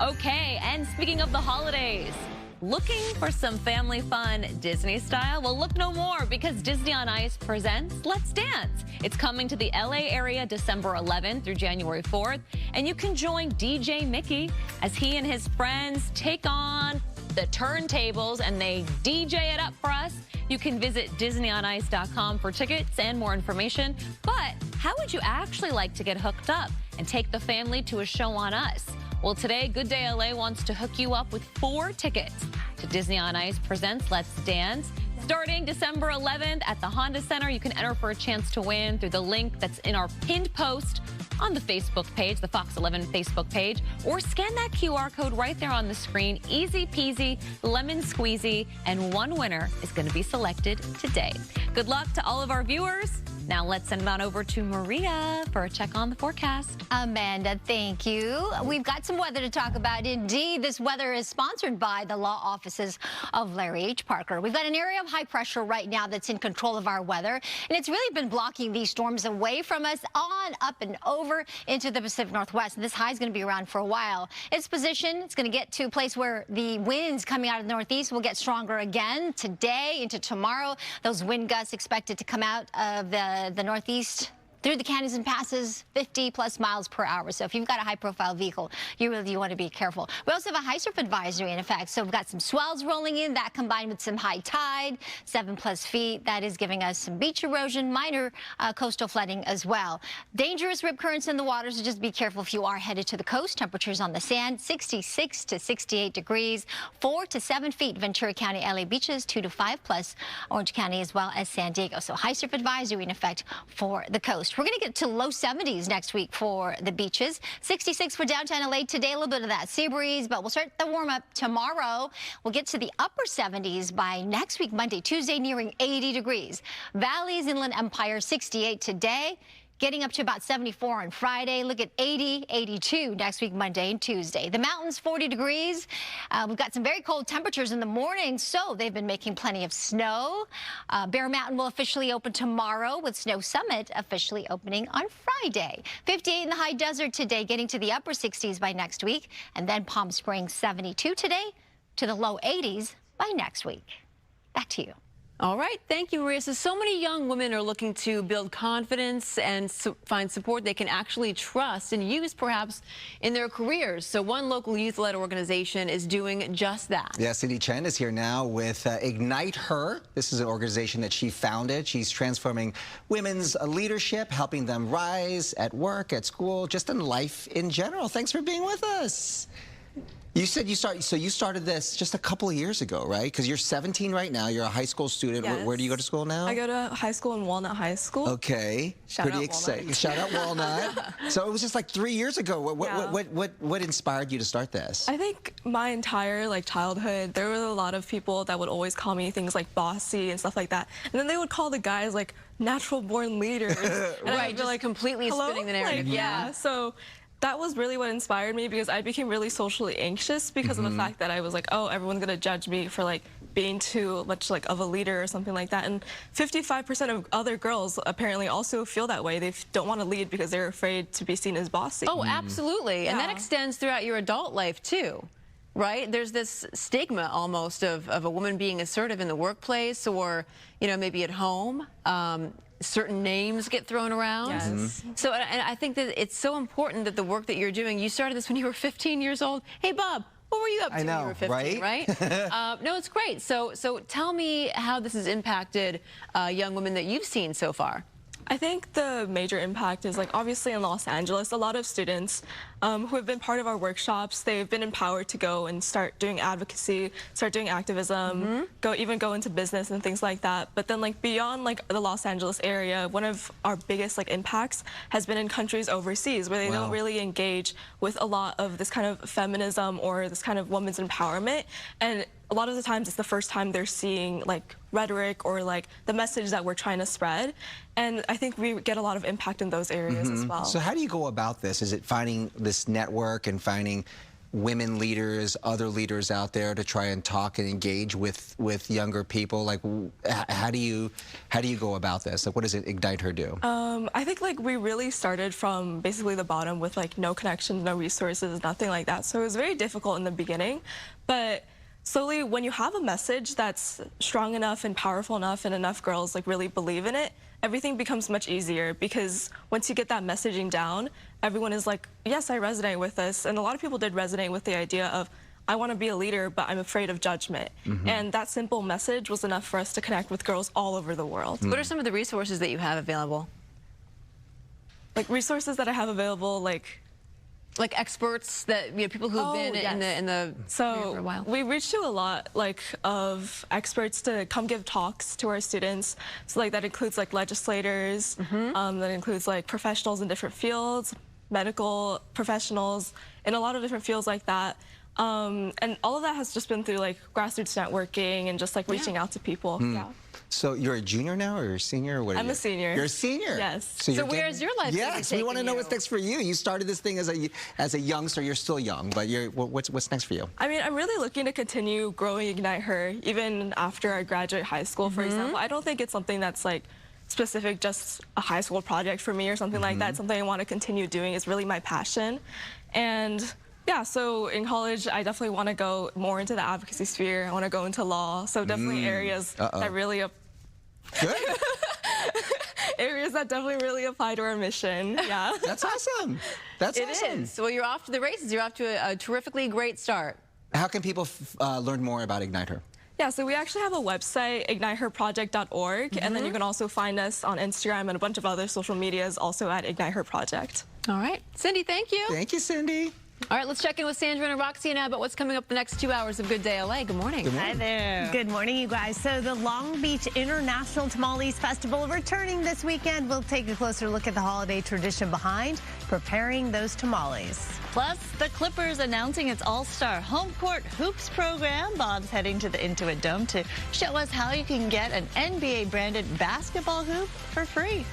Okay, and speaking of the holidays, looking for some family fun Disney style? Well, look no more, because Disney on Ice presents Let's Dance. It's coming to the LA area December 11th through January 4th, and you can join DJ Mickey as he and his friends take on the turntables and they DJ it up for us. You can visit DisneyOnIce.com for tickets and more information. But how would you actually like to get hooked up and take the family to a show on us? Well, today, Good Day LA wants to hook you up with 4 tickets to Disney on Ice presents Let's Dance. Starting December 11th at the Honda Center, you can enter for a chance to win through the link that's in our pinned post on the Facebook page, the Fox 11 Facebook page, or scan that QR code right there on the screen. Easy peasy, lemon squeezy, and one winner is going to be selected today. Good luck to all of our viewers. Now let's send it on over to Maria for a check on the forecast. Amanda, thank you. We've got some weather to talk about. Indeed, this weather is sponsored by the law offices of Larry H. Parker. We've got an area of high pressure right now that's in control of our weather, and it's really been blocking these storms away from us on, up, and over into the Pacific Northwest. And this high is going to be around for a while. Its position, it's going to get to a place where the winds coming out of the northeast will get stronger again today into tomorrow. Those wind gusts expected to come out of the northeast through the canyons and passes 50+ miles per hour. So if you've got a high-profile vehicle, you really want to be careful. We also have a high surf advisory in effect. So we've got some swells rolling in. That combined with some high tide, 7+ feet. That is giving us some beach erosion, minor coastal flooding as well. Dangerous rip currents in the water, so just be careful if you are headed to the coast. Temperatures on the sand, 66 to 68 degrees, 4 to 7 feet. Ventura County, LA beaches, 2 to 5+. Orange County as well as San Diego. So high surf advisory in effect for the coast. We're going to get to low 70s next week for the beaches. 66 for downtown LA today, a little bit of that sea breeze, but we'll start the warm up tomorrow. We'll get to the upper 70s by next week, Monday, Tuesday, nearing 80 degrees. Valleys, Inland Empire, 68 today. Getting up to about 74 on Friday. Look at 80, 82 next week, Monday and Tuesday. The mountains, 40 degrees. We've got some very cold temperatures in the morning, so they've been making plenty of snow. Bear Mountain will officially open tomorrow, with Snow Summit officially opening on Friday. 58 in the high desert today, getting to the upper 60s by next week. And then Palm Springs, 72 today, to the low 80s by next week. Back to you. All right. Thank you, Maria. So many young women are looking to build confidence and find support they can actually trust and use perhaps in their careers. So one local youth-led organization is doing just that. Yeah, Cindy Chen is here now with Ignite Her. This is an organization that she founded. She's transforming women's leadership, helping them rise at work, at school, just in life in general. Thanks for being with us. You said you started this just a couple of years ago, right? Because you're 17 right now. You're a high school student. Yes. Where do you go to school now? I go to high school in Walnut High School. Okay. Pretty exciting. Shout out Walnut. So it was just like 3 years ago. What inspired you to start this? I think my entire childhood, there were a lot of people that would always call me things like bossy and stuff like that. And then they would call the guys like natural born leaders. And right, just like completely spinning the narrative. Yeah. So that was really what inspired me, because I became really socially anxious because of the fact that I was like, oh, everyone's gonna judge me for being too much of a leader or something like that. And 55% of other girls apparently also feel that way. They don't want to lead because they're afraid to be seen as bossy. Oh, absolutely. And that extends throughout your adult life too, right? There's this stigma almost of a woman being assertive in the workplace, or maybe at home. Certain names get thrown around. Yes. So, and I think that it's so important that the work that you're doing, you started this when you were 15 years old. Hey, Bob, what were you up to when you were 15, right? No, it's great. So tell me how this has impacted young women that you've seen so far. I think the major impact is obviously in Los Angeles, a lot of students who have been part of our workshops. They've been empowered to go and start doing advocacy, start doing activism, go into business and things like that. But then like beyond like the Los Angeles area, one of our biggest like impacts has been in countries overseas where they don't really engage with a lot of this kind of feminism or this kind of women's empowerment. And a lot of the times it's the first time they're seeing like rhetoric or like the message that we're trying to spread. And I think we get a lot of impact in those areas as well. So how do you go about this? Is it finding this network and finding women leaders, other leaders out there to try and talk and engage with younger people? Like, how do you go about this? Like, what does Ignite Her do? I think like we really started from basically the bottom with like no connections, no resources, nothing like that. So it was very difficult in the beginning, but slowly when you have a message that's strong enough and powerful enough and enough girls like really believe in it, everything becomes much easier, because once you get that messaging down, everyone is like, yes, I resonate with this. And a lot of people did resonate with the idea of, I want to be a leader, but I'm afraid of judgment. And that simple message was enough for us to connect with girls all over the world. What are some of the resources that you have available? Like resources that I have available, like experts that, you know, people who've been in the so for a while. We reached to a lot like of experts to come give talks to our students. So like that includes like legislators, that includes like professionals in different fields, medical professionals, in a lot of different fields like that. And all of that has just been through like grassroots networking and just like reaching out to people. So you're a junior now, or you're a senior? Or what are I'm you? a senior. You're a senior? Yes. So where's your life? Yes, we want to know what's next for you. You started this thing as a youngster. You're still young, but what's next for you? I mean, I'm really looking to continue growing Ignite Her, even after I graduate high school, for example. I don't think it's something that's like specific, just a high school project for me or something like that. It's something I want to continue doing. It's really my passion. And yeah, so in college, I definitely want to go more into the advocacy sphere. I want to go into law. So definitely areas that really areas that definitely really apply to our mission. Yeah. That's awesome. That's awesome. It is. Well, you're off to the races. You're off to a terrifically great start. How can people learn more about Ignite Her? Yeah, so we actually have a website, igniteherproject.org, and then you can also find us on Instagram and a bunch of other social medias also at Ignite Her Project. All right. Cindy, thank you. Thank you, Cindy. All right, let's check in with Sandra and Roxy now about what's coming up the next 2 hours of Good Day LA. Good morning. Good morning. Hi there. Good morning, you guys. So the Long Beach International Tamales Festival returning this weekend. We'll take a closer look at the holiday tradition behind preparing those tamales. Plus, the Clippers announcing its all-star home court hoops program. Bob's heading to the Intuit Dome to show us how you can get an NBA-branded basketball hoop for free.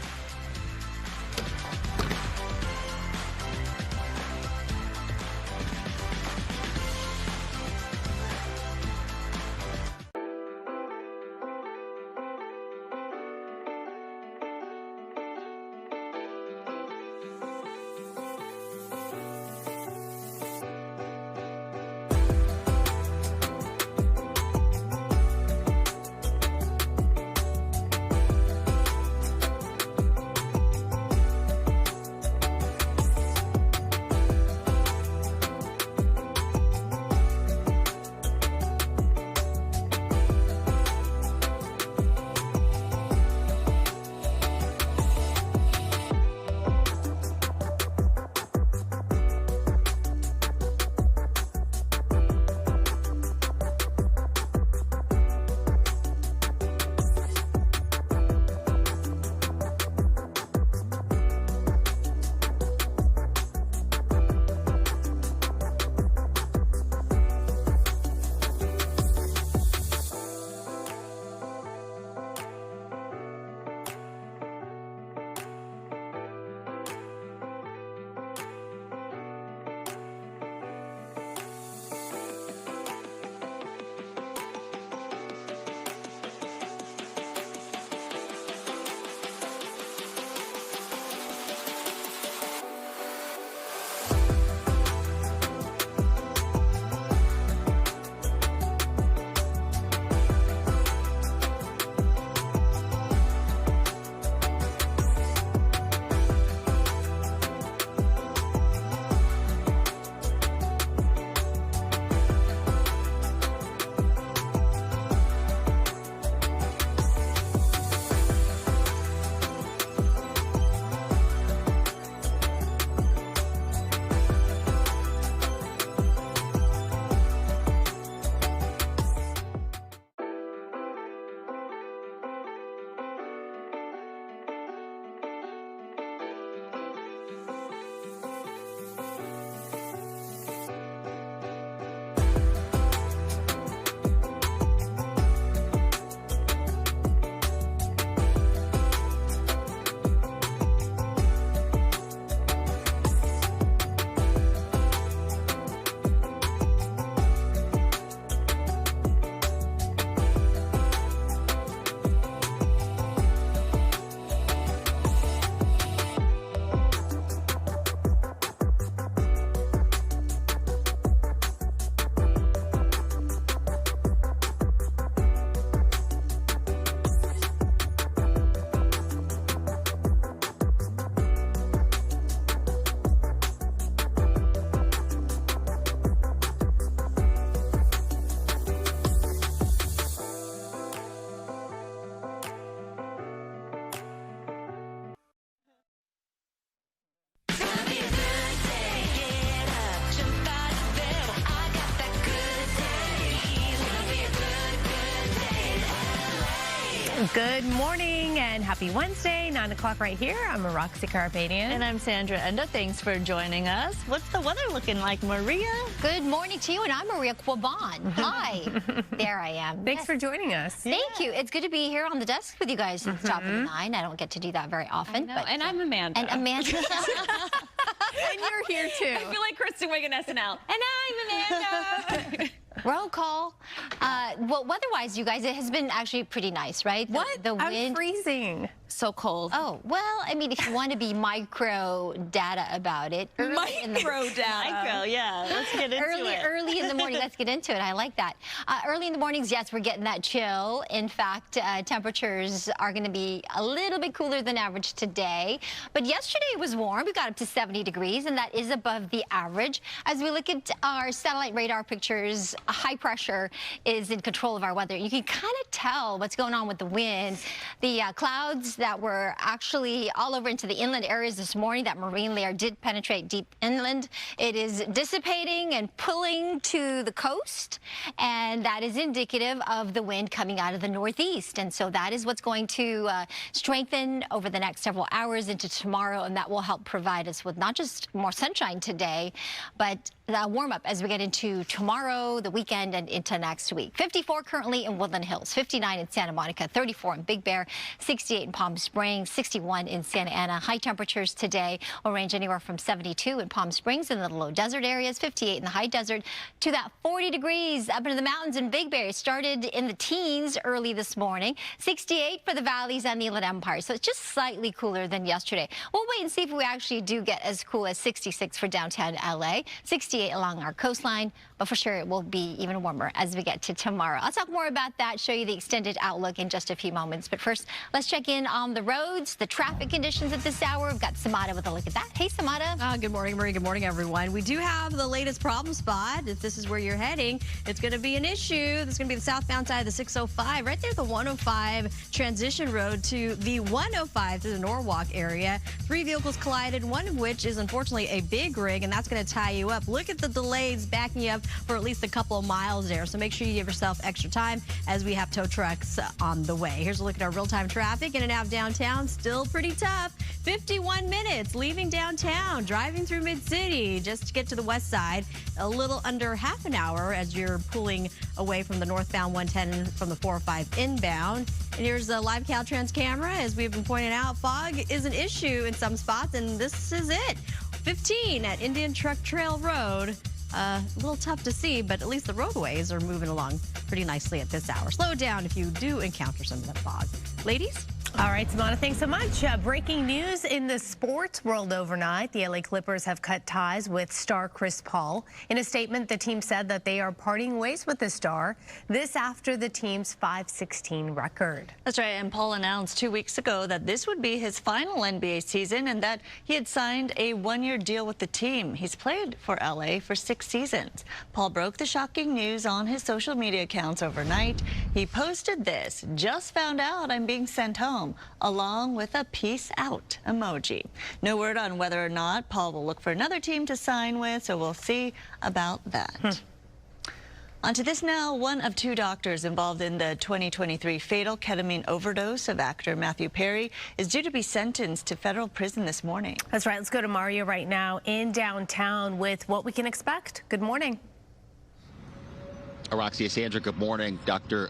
Good morning and happy Wednesday, 9 o'clock right here. I'm Roxy Carpanian. And I'm Sandra Enda. Thanks for joining us. What's the weather looking like, Maria? Good morning to you, and I'm Maria Quaban. Hi. There I am. Thanks for joining us. Thank you. It's good to be here on the desk with you guys at the top of the 9. I don't get to do that very often. But, and I'm Amanda. And Amanda. And you're here too. I feel like Kristen Wiig and SNL. And I'm Amanda. Roll call. Well, weather-wise, you guys, it has been actually pretty nice, right? The wind. I'm freezing. So cold. Oh, well, I mean, if you want to be micro data about it. Micro data. Micro, yeah. Let's get into it. Early in the morning. Let's get into it. I like that. Early in the mornings, yes, we're getting that chill. In fact, temperatures are going to be a little bit cooler than average today. But yesterday it was warm. We got up to 70 degrees, and that is above the average. As we look at our satellite radar pictures, high pressure is in control of our weather. You can kind of tell what's going on with the wind. The clouds that were actually all over into the inland areas this morning, that marine layer did penetrate deep inland. It is dissipating and pulling to the coast, and that is indicative of the wind coming out of the northeast. And so that is what's going to strengthen over the next several hours into tomorrow, and that will help provide us with not just more sunshine today, but the warm up as we get into tomorrow, the weekend, and into next week. 54 currently in Woodland Hills, 59 in Santa Monica, 34 in Big Bear, 68 in Palm Springs, 61 in Santa Ana. High temperatures today will range anywhere from 72 in Palm Springs and the low desert areas, 58 in the high desert, to that 40 degrees up into the mountains in Big Bear. It started in the teens early this morning, 68 for the valleys and the Inland Empire. So it's just slightly cooler than yesterday. We'll wait and see if we actually do get as cool as 66 for downtown LA, 68 along our coastline, but for sure it will be even warmer as we get to tomorrow. I'll talk more about that, show you the extended outlook in just a few moments. But first, let's check in on the roads, the traffic conditions at this hour. We've got Samada with a look at that. Hey, Samada. Good morning, Marie. Good morning, everyone. We do have the latest problem spot. If this is where you're heading, it's going to be an issue. This is going to be the southbound side of the 605, right there, the 105 transition road to the 105 through the Norwalk area. 3 vehicles collided, one of which is unfortunately a big rig, and that's going to tie you up. Look at the delays backing you up for at least a couple of miles there. So make sure you give yourself extra time as we have tow trucks on the way. Here's a look at our real-time traffic in and out of downtown. Still pretty tough. 51 minutes leaving downtown, driving through Mid-City just to get to the west side. A little under half an hour as you're pulling away from the northbound 110 from the 405 inbound. And here's the live Caltrans camera. As we've been pointing out, fog is an issue in some spots, and this is it. 15 at Indian Truck Trail Road. A little tough to see, but at least the roadways are moving along pretty nicely at this hour. Slow down if you do encounter some of that fog. Ladies? All right, Samana, thanks so much. Breaking news in the sports world overnight. The LA Clippers have cut ties with star Chris Paul. In a statement, the team said that they are parting ways with the star. This after the team's 5-16 record. That's right, and Paul announced 2 weeks ago that this would be his final NBA season and that he had signed a 1-year deal with the team. He's played for LA for 6 seasons. Paul broke the shocking news on his social media accounts overnight. He posted this: "Just found out I'm being sent home," along with a peace out emoji. No word on whether or not Paul will look for another team to sign with, so we'll see about that. On to this now. One of 2 doctors involved in the 2023 fatal ketamine overdose of actor Matthew Perry is due to be sentenced to federal prison this morning. That's right. Let's go to Mario right now in downtown with what we can expect. Good morning. Roxy, Sandra, good morning. Dr.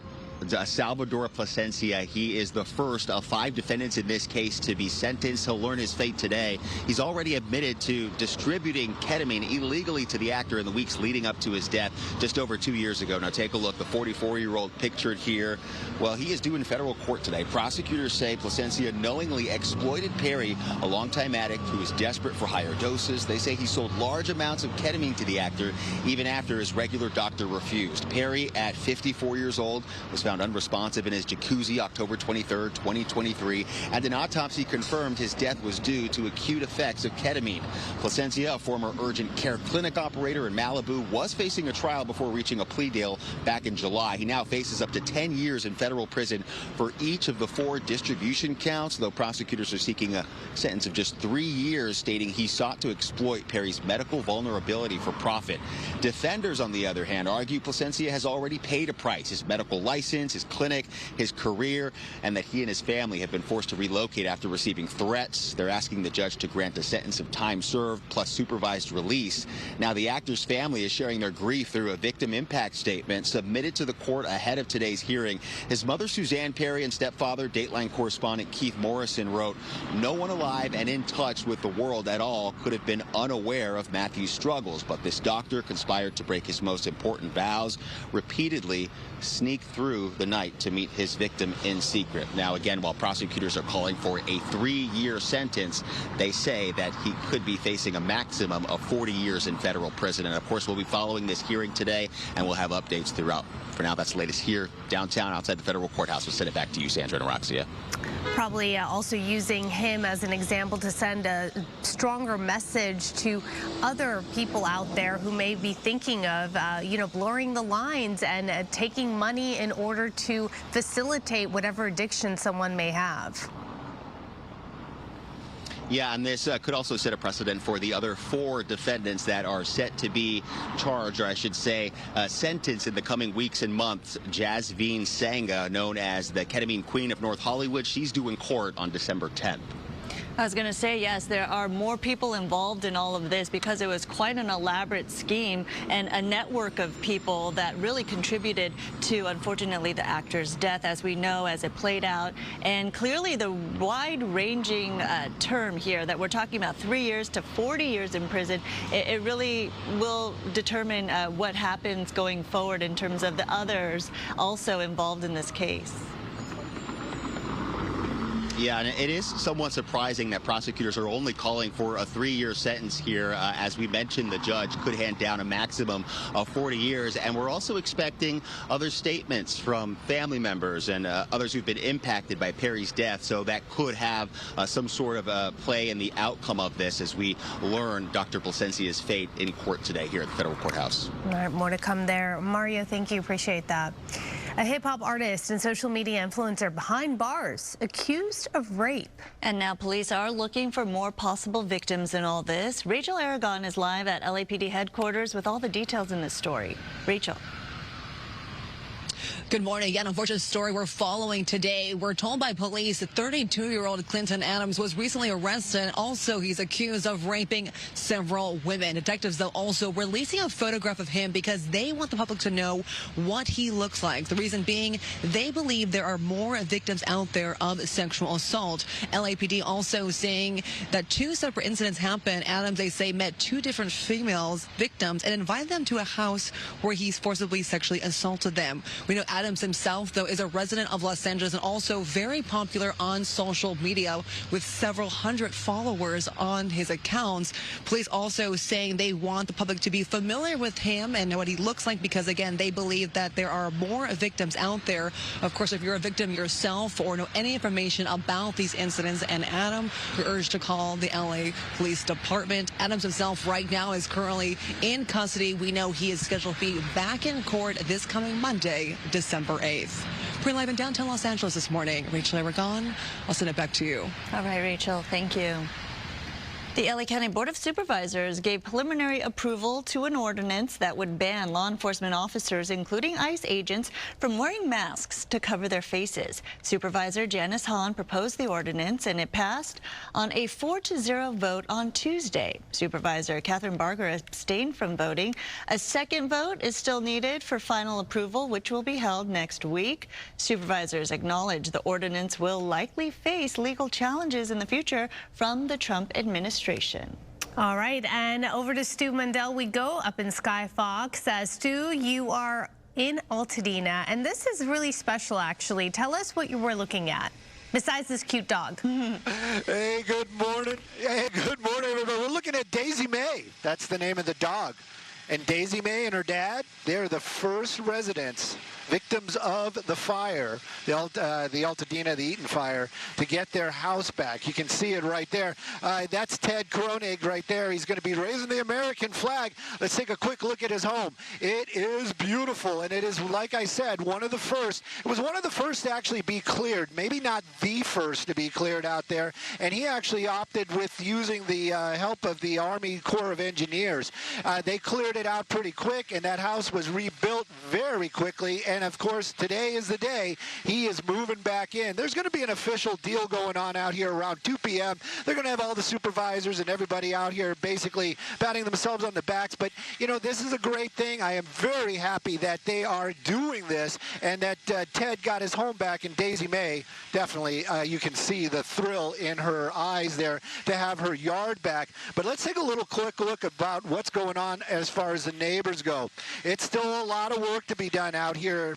Salvador Plasencia, he is the first of 5 defendants in this case to be sentenced. He'll learn his fate today. He's already admitted to distributing ketamine illegally to the actor in the weeks leading up to his death just over 2 years ago. Now take a look. The 44-year-old pictured here. Well, he is due in federal court today. Prosecutors say Plasencia knowingly exploited Perry, a longtime addict who was desperate for higher doses. They say he sold large amounts of ketamine to the actor even after his regular doctor refused. Perry, at 54 years old, was found unresponsive in his jacuzzi October 23rd, 2023, and an autopsy confirmed his death was due to acute effects of ketamine. Plasencia, a former urgent care clinic operator in Malibu, was facing a trial before reaching a plea deal back in July. He now faces up to 10 years in federal prison for each of the 4 distribution counts, though prosecutors are seeking a sentence of just 3 years, stating he sought to exploit Perry's medical vulnerability for profit. Defenders, on the other hand, argue Plasencia has already paid a price. His medical license, license, his clinic, his career, and that he and his family have been forced to relocate after receiving threats. They're asking the judge to grant a sentence of time served plus supervised release. Now, the actor's family is sharing their grief through a victim impact statement submitted to the court ahead of today's hearing. His mother, Suzanne Perry, and stepfather, Dateline correspondent Keith Morrison, wrote, "No one alive and in touch with the world at all could have been unaware of Matthew's struggles, but this doctor conspired to break his most important vows, repeatedly sneak through the night to meet his victim in secret." Now, again, while prosecutors are calling for a 3-year sentence, they say that he could be facing a maximum of 40 years in federal prison. And of course, we'll be following this hearing today, and we'll have updates throughout. For now, that's the latest here downtown outside the federal courthouse. We'll send it back to you, Sandra and Roxia. Probably also using him as an example to send a stronger message to other people out there who may be thinking of, blurring the lines and taking money in order to facilitate whatever addiction someone may have. Yeah, and this could also set a precedent for the other 4 defendants that are set to be charged, or I should say sentenced in the coming weeks and months. Jasveen Sangha, known as the ketamine queen of North Hollywood, she's due in court on December 10th. I was going to say, yes, there are more people involved in all of this because it was quite an elaborate scheme and a network of people that really contributed to, unfortunately, the actor's death, as we know, as it played out. And clearly the wide-ranging term here that we're talking about, 3 years to 40 years in prison, it really will determine what happens going forward in terms of the others also involved in this case. Yeah, and it is somewhat surprising that prosecutors are only calling for a 3-year sentence here. As we mentioned, the judge could hand down a maximum of 40 years. And we're also expecting other statements from family members and others who've been impacted by Perry's death. So that could have some sort of play in the outcome of this as we learn Dr. Plasencia's fate in court today here at the federal courthouse. All right, more to come there. Mario, thank you. Appreciate that. A hip-hop artist and social media influencer behind bars, accused of rape. And now police are looking for more possible victims in all this. Rachel Aragon is live at LAPD headquarters with all the details in this story. Rachel. Good morning. Again, unfortunate story we're following today. We're told by police that 32-year-old Clinton Adams was recently arrested. Also, he's accused of raping several women. Detectives, though, also releasing a photograph of him because they want the public to know what he looks like. The reason being, they believe there are more victims out there of sexual assault. LAPD also saying that 2 separate incidents happened. Adams, they say, met 2 different females, victims, and invited them to a house where he forcibly sexually assaulted them. We know Adams himself, though, is a resident of Los Angeles and also very popular on social media with several hundred followers on his accounts. Police also saying they want the public to be familiar with him and what he looks like because, again, they believe that there are more victims out there. Of course, if you're a victim yourself or know any information about these incidents and Adam, you're urged to call the LA Police Department. Adams himself right now is currently in custody. We know he is scheduled to be back in court this coming Monday, December 8th. We're live in downtown Los Angeles this morning. Rachel Aragon, I'll send it back to you. All right, Rachel, thank you. The LA County Board of Supervisors gave preliminary approval to an ordinance that would ban law enforcement officers, including ICE agents, from wearing masks to cover their faces. Supervisor Janice Hahn proposed the ordinance, and it passed on a 4-0 vote on Tuesday. Supervisor Catherine Barger abstained from voting. A second vote is still needed for final approval, which will be held next week. Supervisors acknowledge the ordinance will likely face legal challenges in the future from the Trump administration. All right, and over to Stu Mundell we go up in Sky Fox. Stu, you are in Altadena, and this is really special, actually. Tell us what you were looking at, besides this cute dog. Hey, good morning. Hey, good morning, everybody. We're looking at Daisy May. That's the name of the dog. And Daisy May and her dad, they're the first residents, victims of the fire, the Altadena, the Eaton fire, to get their house back. You can see it right there. That's Ted Kronig right there. He's going to be raising the American flag. Let's take a quick look at his home. It is beautiful, and it is, like I said, one of the first. It was one of the first to actually be cleared, maybe not the first to be cleared out there, and he actually opted with using the help of the Army Corps of Engineers. They cleared it out pretty quick, and that house was rebuilt very quickly. and of course, today is the day he is moving back in. There's going to be an official deal going on out here around 2 p.m. They're going to have all the supervisors and everybody out here basically patting themselves on the backs. But, you know, this is a great thing. I am very happy that they are doing this and that Ted got his home back. And Daisy May, definitely, you can see the thrill in her eyes there to have her yard back. But let's take a little quick look about what's going on as far as the neighbors go. It's still a lot of work to be done out here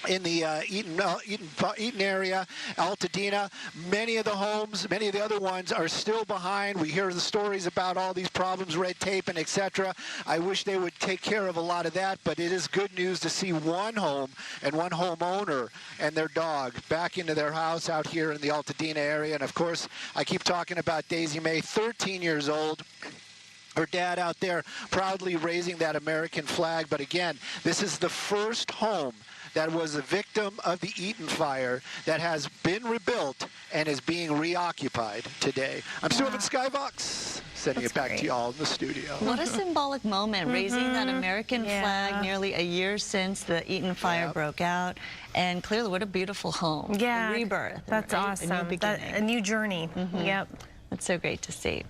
in the Eaton area, Altadena. Many of the homes, many of the other ones are still behind. We hear the stories about all these problems, red tape and etc. I wish they would take care of a lot of that, but it is good news to see one home and one homeowner and their dog back into their house out here in the Altadena area. And of course, I keep talking about Daisy May, 13 years old. Her dad out there proudly raising that American flag. But again, this is the first home that was a victim of the Eaton fire that has been rebuilt and is being reoccupied today. I'm Stuart at Skybox, sending it back to you all in the studio. What a symbolic moment, raising that American flag nearly a year since the Eaton fire broke out. And clearly, what a beautiful home. Yeah. A rebirth. That's awesome. A new beginning. A new journey. Yep. That's so great to see.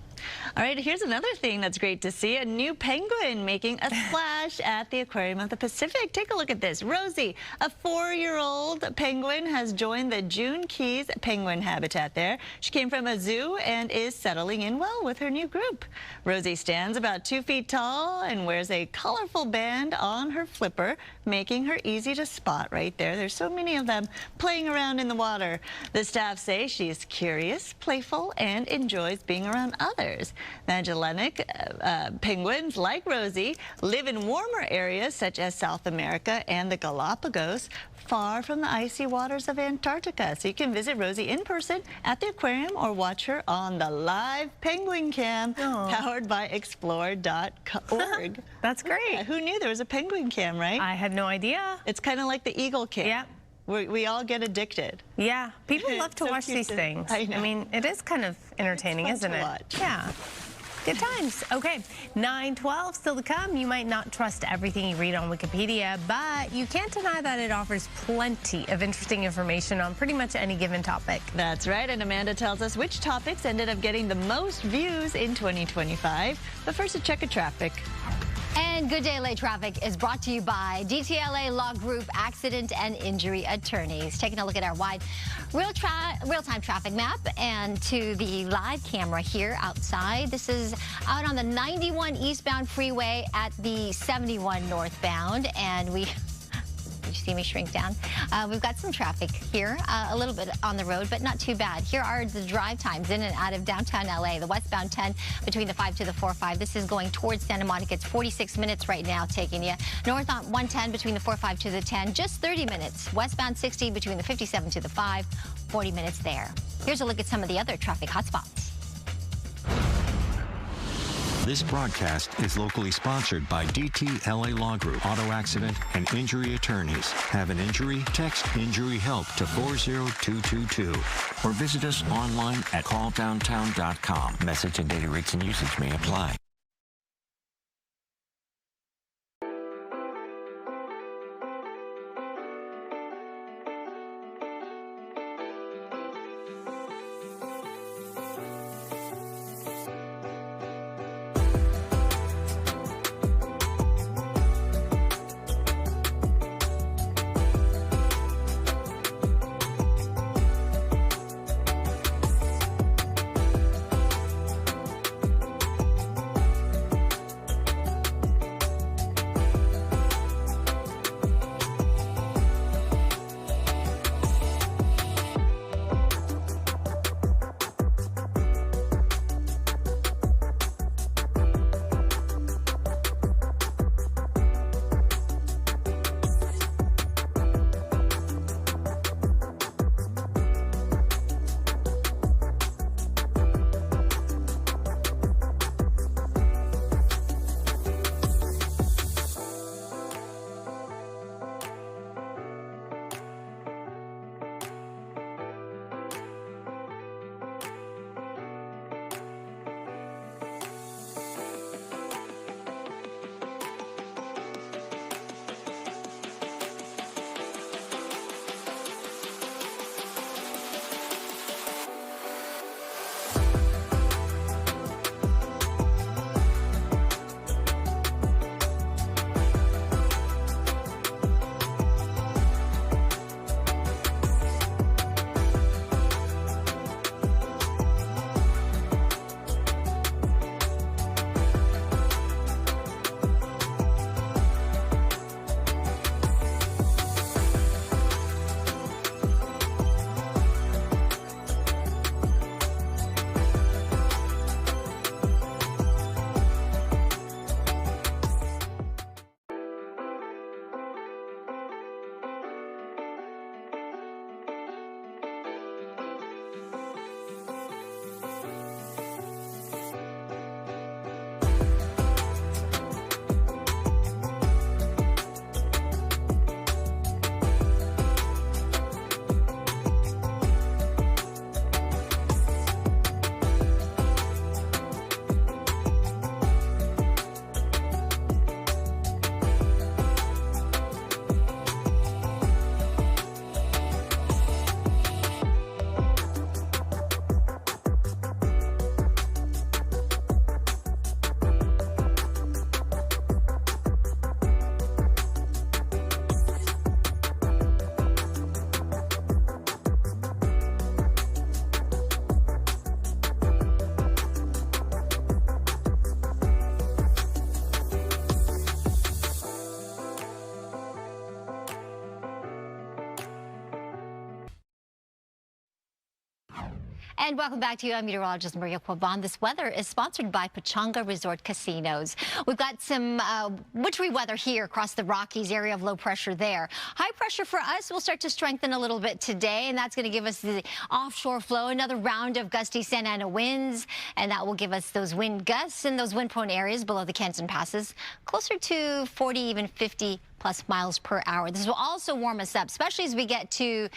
All right, here's another thing that's great to see. A new penguin making a splash at the Aquarium of the Pacific. Take a look at this. Rosie, a 4-year-old penguin, has joined the June Keys penguin habitat there. She came from a zoo and is settling in well with her new group. Rosie stands about 2 feet tall and wears a colorful band on her flipper, making her easy to spot right there. There's so many of them playing around in the water. The staff say she's curious, playful, and enjoys being around others. Magellanic penguins, like Rosie, live in warmer areas such as South America and the Galapagos, far from the icy waters of Antarctica. So you can visit Rosie in person at the aquarium or watch her on the live penguin cam powered by explore.org. That's great. Yeah, who knew there was a penguin cam, right? I had no idea. It's kind of like the eagle cam. Yeah. We all get addicted. Yeah, people love to watch these things. I mean, it is kind of entertaining, isn't it? Watch. Yeah. Good times. Okay, 9:12 still to come. You might not trust everything you read on Wikipedia, but you can't deny that it offers plenty of interesting information on pretty much any given topic. That's right, and Amanda tells us which topics ended up getting the most views in 2025. But first, a check of traffic. And Good Day LA Traffic is brought to you by DTLA Law Group Accident and Injury Attorneys. Taking a look at our wide real-time traffic map and to the live camera here outside. This is out on the 91 eastbound freeway at the 71 northbound, and you see me shrink down. We've got some traffic here, a little bit on the road, but not too bad. Here are the drive times in and out of downtown LA. The westbound 10 between the 5 to the 4-5. This is going towards Santa Monica. It's 46 minutes right now taking you. North on 110 between the 4-5 to the 10, just 30 minutes. Westbound 60 between the 57 to the 5, 40 minutes there. Here's a look at some of the other traffic hotspots. This broadcast is locally sponsored by DTLA Law Group, Auto Accident and Injury Attorneys. Have an injury? Text Injury Help to 40222 or visit us online at calldowntown.com. Message and data rates and usage may apply. And welcome back to you. I'm meteorologist Maria Quaban. This weather is sponsored by Pechanga Resort Casinos. We've got some wintry weather here across the Rockies, area of low pressure there. High pressure for us will start to strengthen a little bit today, and that's going to give us the offshore flow, another round of gusty Santa Ana winds, and that will give us those wind gusts in those wind-prone areas below the Canton Passes, closer to 40, even 50 plus miles per hour. This will also warm us up, especially as we get to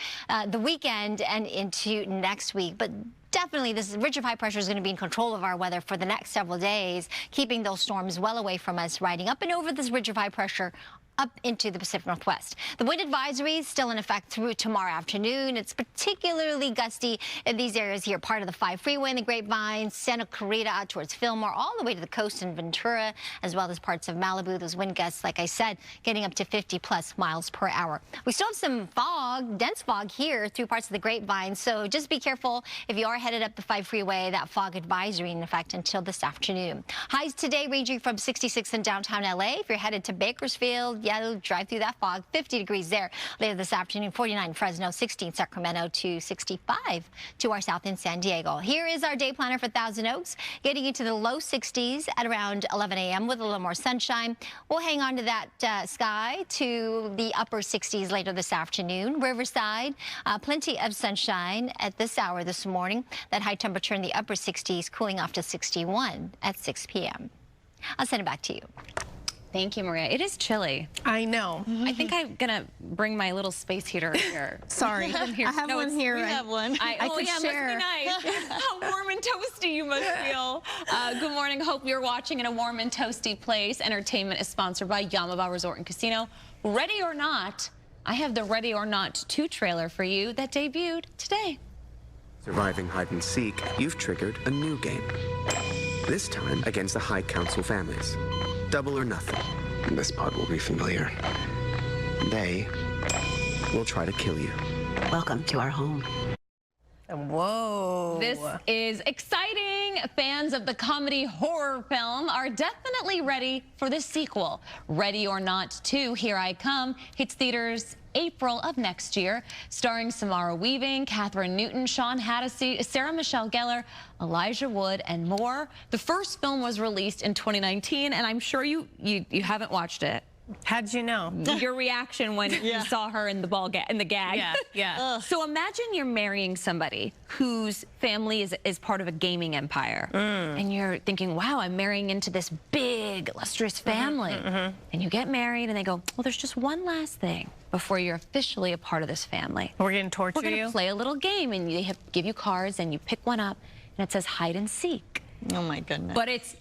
the weekend and into next week. But definitely this ridge of high pressure is going to be in control of our weather for the next several days, keeping those storms well away from us, riding up and over this ridge of high pressure up into the Pacific Northwest. The wind advisory is still in effect through tomorrow afternoon. It's particularly gusty in these areas here, part of the 5 freeway in the Grapevine, Santa Clarita out towards Fillmore, all the way to the coast in Ventura, as well as parts of Malibu. Those wind gusts, like I said, getting up to 50 plus miles per hour. We still have some fog, dense fog here through parts of the Grapevine, so just be careful if you are headed up the 5 freeway. That fog advisory in effect until this afternoon. Highs today ranging from 66 in downtown LA. If you're headed to Bakersfield, yeah, it'll drive through that fog. 50 degrees there later this afternoon. 49 Fresno, 16 Sacramento, to 65 to our south in San Diego. Here is our day planner for Thousand Oaks, getting into the low 60s at around 11 a.m. with a little more sunshine. We'll hang on to that sky to the upper 60s later this afternoon. Riverside, plenty of sunshine at this hour this morning. That high temperature in the upper 60s, cooling off to 61 at 6 p.m. I'll send it back to you. Thank you, Maria. It is chilly. I know. I think I'm gonna bring my little space heater here. Sorry. I have one here. We have one. I could share. Must be nice. How warm and toasty you must feel. Good morning. Hope you're watching in a warm and toasty place. Entertainment is sponsored by Yamaba Resort and Casino. Ready or not, I have the Ready or Not 2 trailer for you that debuted today. Surviving hide and seek, you've triggered a new game. This time against the High Council families. Double or nothing. This part will be familiar. They will try to kill you. Welcome to our home. Whoa. This is exciting. Fans of the comedy horror film are definitely ready for the sequel. Ready or Not 2, Here I Come, hits theaters April of next year, starring Samara Weaving, Catherine Newton, Sean Hattie, Sarah Michelle Gellar, Elijah Wood, and more. The first film was released in 2019, and I'm sure you haven't watched it. How'd you know? Your reaction when you saw her in the gag. Yeah. So imagine you're marrying somebody whose family is part of a gaming empire. And you're thinking, wow, I'm marrying into this big, illustrious family. And you get married and they go, well, there's just one last thing before you're officially a part of this family. We're going to torture you? We're going to play a little game, and they give you cards, and you pick one up, and it says hide and seek. Oh, my goodness. But it's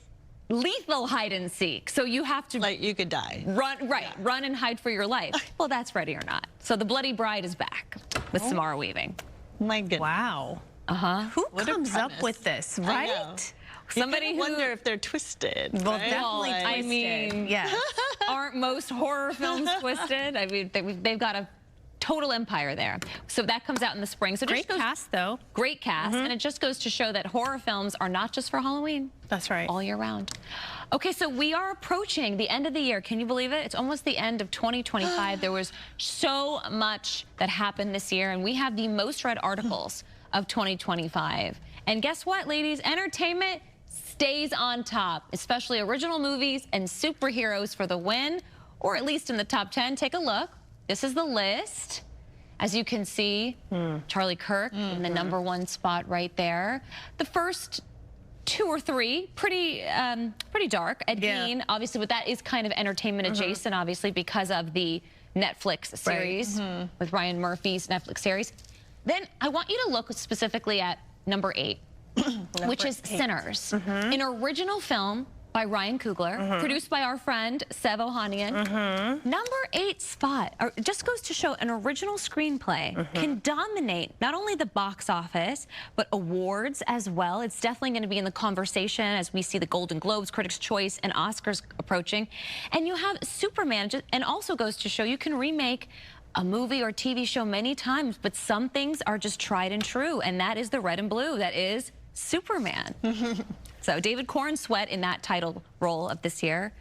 lethal hide and seek, so you have to, like, you could die. Run and hide for your life. Well, that's Ready or Not. So the Bloody Bride is back with Samara Weaving. My goodness. Wow. Who comes up with this, right? Somebody who wonder if they're twisted. Well, right? definitely twisted. I mean, yes. Aren't most horror films twisted? I mean, they've got a total empire there. So that comes out in the spring. So great cast, though. Great cast, and it just goes to show that horror films are not just for Halloween. That's right. All year round. Okay, so we are approaching the end of the year. Can you believe it? It's almost the end of 2025. There was so much that happened this year, and we have the most read articles of 2025. And guess what, ladies? Entertainment stays on top, especially original movies and superheroes for the win, or at least in the top 10. Take a look. This is the list. As you can see, Charlie Kirk in the #1 spot right there. The first 2 or 3, pretty dark. Ed Gein, obviously, but that is kind of entertainment adjacent, obviously, because of the Netflix series with Ryan Murphy's Netflix series. Then I want you to look specifically at #8, which is Sinners, an original film by Ryan Coogler, produced by our friend Sev Ohanian. #8 spot just goes to show an original screenplay can dominate not only the box office, but awards as well. It's definitely going to be in the conversation as we see the Golden Globes, Critics' Choice, and Oscars approaching. And you have Superman, and also goes to show you can remake a movie or TV show many times, but some things are just tried and true, and that is the red and blue. That is Superman. So David Corenswet in that title role of this year.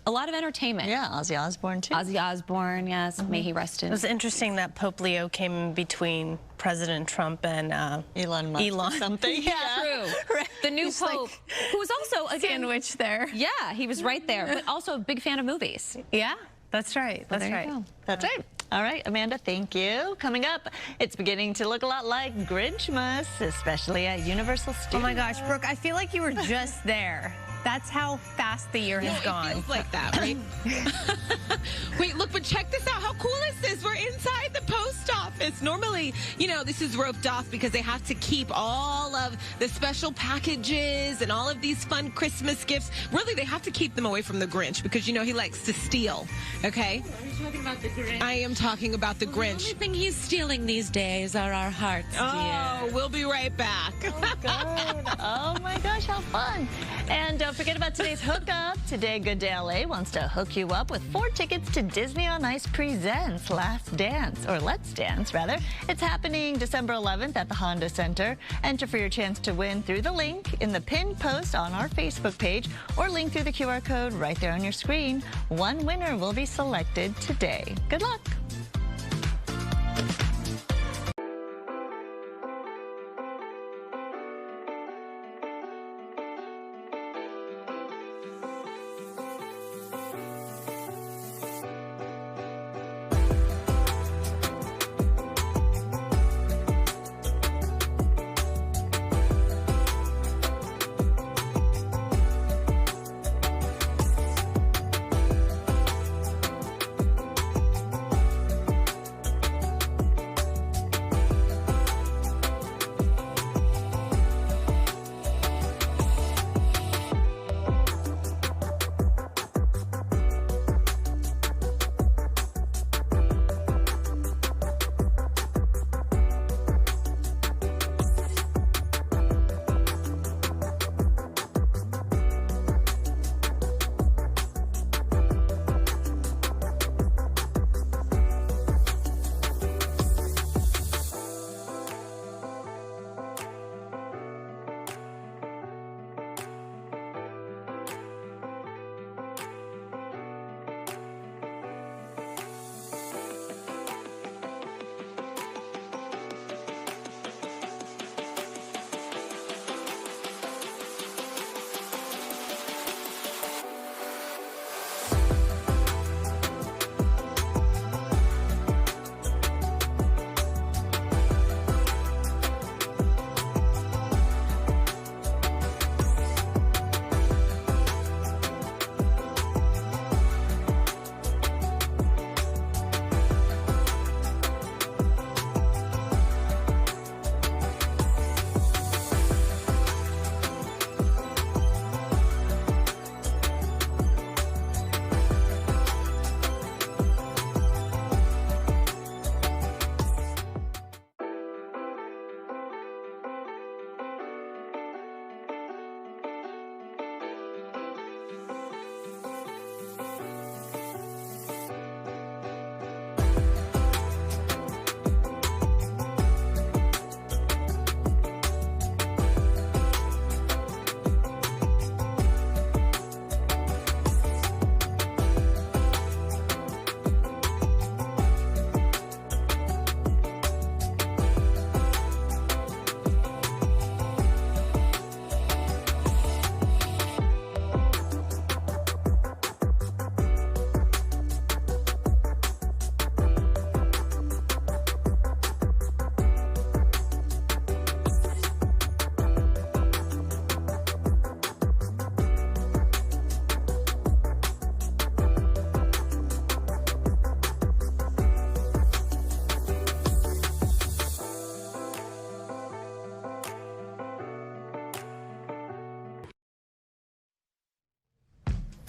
a lot of entertainment. Yeah, Ozzy Osbourne too. Ozzy Osbourne, yes. May he rest in. It was interesting that Pope Leo came in between President Trump and Elon Musk. Elon. Something. Yeah, true. The new He's Pope, who was also, again, sandwich there. Yeah, he was right there, but also a big fan of movies. Yeah, that's right. That's there right. you go. That's right. All right, Amanda, thank you. Coming up, it's beginning to look a lot like Grinchmas, especially at Universal Studios. Oh my gosh, Brooke, I feel like you were just there. That's how fast the year has gone. It feels like that, right? Wait, look, but check this out. How cool is this? We're inside the post office. Normally, you know, this is roped off because they have to keep all of the special packages and all of these fun Christmas gifts. Really, they have to keep them away from the Grinch because, you know, he likes to steal, okay? Are you talking about the Grinch? I am talking about the Grinch. The only thing he's stealing these days are our hearts, Oh, dear. we'll be right back. Oh, good. Oh, my gosh, how fun. And don't forget about today's hookup. Today, Good Day LA wants to hook you up with 4 tickets to Disney on Ice Presents Last Dance, or Let's Dance, rather. It's happening December 11th at the Honda Center. Enter for your chance to win through the link in the pinned post on our Facebook page, or link through the QR code right there on your screen. One winner will be selected today. Good luck.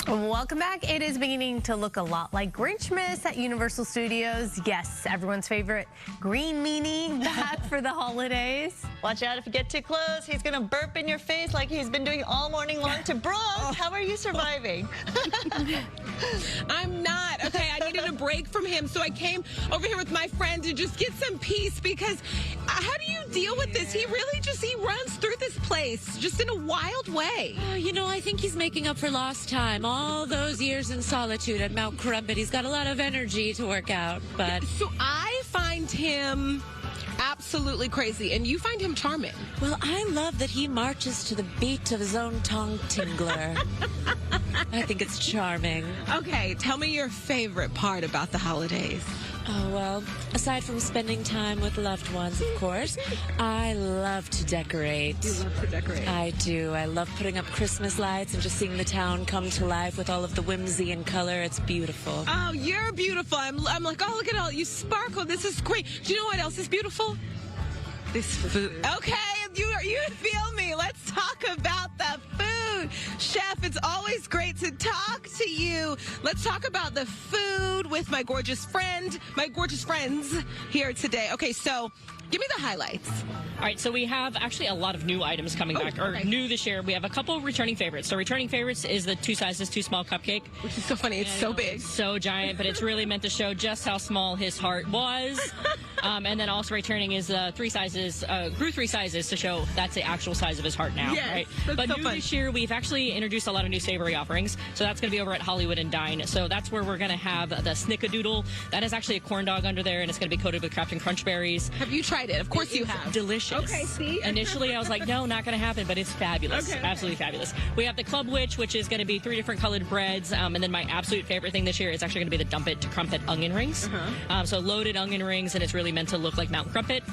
Welcome back. It is beginning to look a lot like Grinchmas at Universal Studios. Yes, everyone's favorite green meanie back for the holidays? Watch out if you get too close. He's going to burp in your face like he's been doing all morning long to Brooke. How are you surviving? I'm not. Okay, I needed a break from him, so I came over here with my friend to just get some peace because how do you deal with this? He really he runs through this place just in a wild way. Oh, you know, I think he's making up for lost time. All those years in solitude at Mount Crumpet. He's got a lot of energy to work out, but... So I find him absolutely crazy, and you find him charming. Well, I love that he marches to the beat of his own tongue tingler. I think it's charming. Okay, tell me your favorite part about the holidays. Oh, well, aside from spending time with loved ones, of course, I love to decorate. You love to decorate? I do. I love putting up Christmas lights and just seeing the town come to life with all of the whimsy and color. It's beautiful. Oh, you're beautiful. I'm like, oh, look at all you sparkle. This is great. Do you know what else is beautiful? This food. Okay, you feel me. Let's talk about the food. Chef, it's always great to talk to you. Let's talk about the food with my gorgeous friends here today. Okay, so give me the highlights. All right, so we have actually a lot of new items coming back, or new this year. We have a couple returning favorites. So returning favorites is the 2 sizes too small cupcake. Which is so funny. It's so big. So giant, but it's really meant to show just how small his heart was. And then also returning is 3 sizes, grew 3 sizes to show that's the actual size of his heart now, yes, right? That's But so new fun. this year, we've actually introduced a lot of new savory offerings. So that's going to be over at Hollywood and Dine. So that's where we're going to have the Snickadoodle. That is actually a corn dog under there, and it's going to be coated with Captain Crunch berries. Have you tried it? Of course you have. Delicious. Okay, see? Initially, I was like, no, not going to happen, but it's fabulous. Okay. Absolutely fabulous. We have the Club Witch, which is going to be 3 different colored breads. And then my absolute favorite thing this year is actually going to be the Dump It to Crumpet onion rings. So loaded onion rings, and it's really meant to look like Mount Crumpet.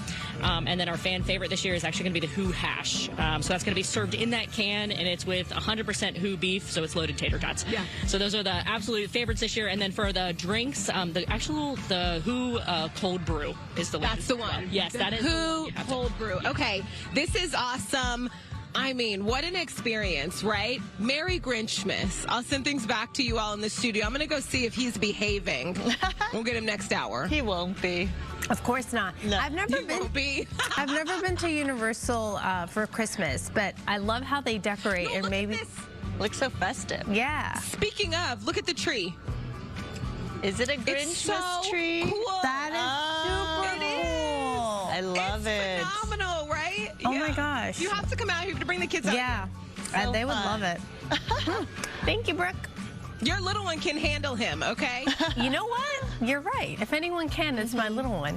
And then our fan favorite this year is actually going to be the Who Hash. So that's going to be served in that can, and it's with 100% Who beef, so it's loaded tater tots. Yeah. So those are the absolute favorites this year. And then for the drinks, the Who cold brew is the one. That's the one. Yes, that is Who cold brew. Okay, this is awesome. I mean, what an experience, right? Merry Grinchmas. I'll send things back to you all in the studio. I'm going to go see if he's behaving. We'll get him next hour. He won't be. Of course not. No. I've never Won't be. I've never been to Universal for Christmas, but I love how they decorate and maybe looks so festive. Yeah. Speaking of, look at the tree. Is it a It's Grinchmas so tree? cool. That is super cool. I love it. Phenomenal, right? Oh my gosh. You have to come out here to bring the kids out. Yeah. So They would fun. love it. Thank you, Brooke. Your little one can handle him, okay? You know what? You're right. If anyone can, it's my little one.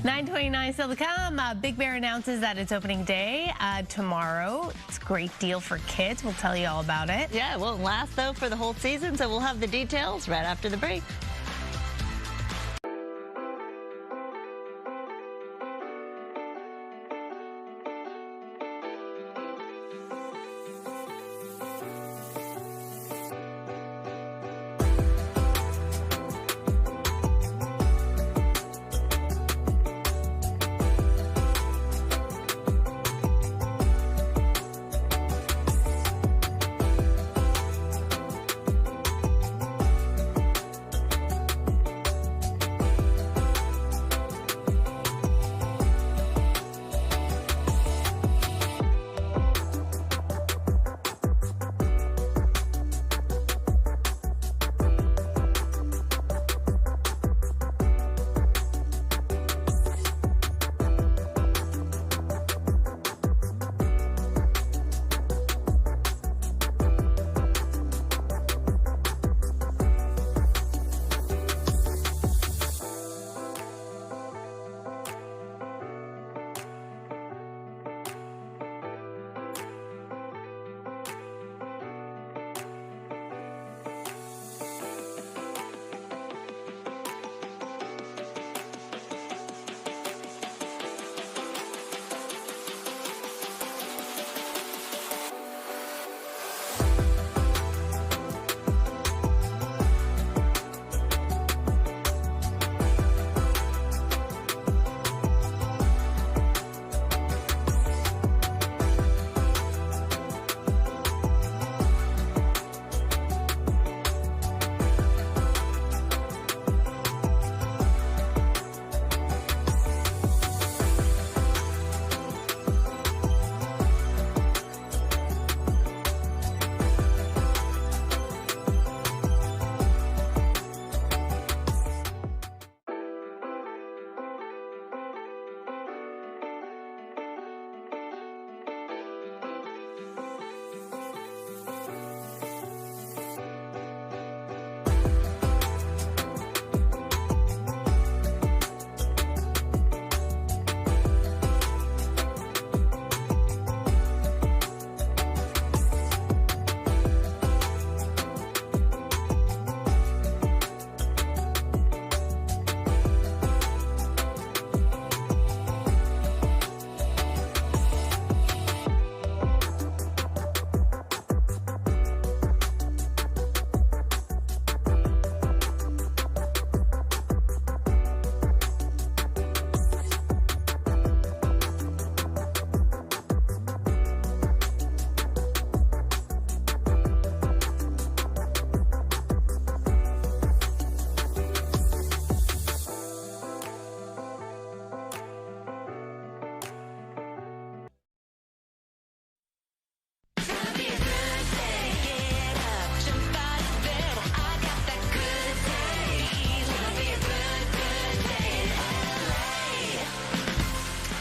9:29 still to come. Big Bear announces that it's opening day tomorrow. It's a great deal for kids. We'll tell you all about it. Yeah, it won't last, though, for the whole season, so we'll have the details right after the break.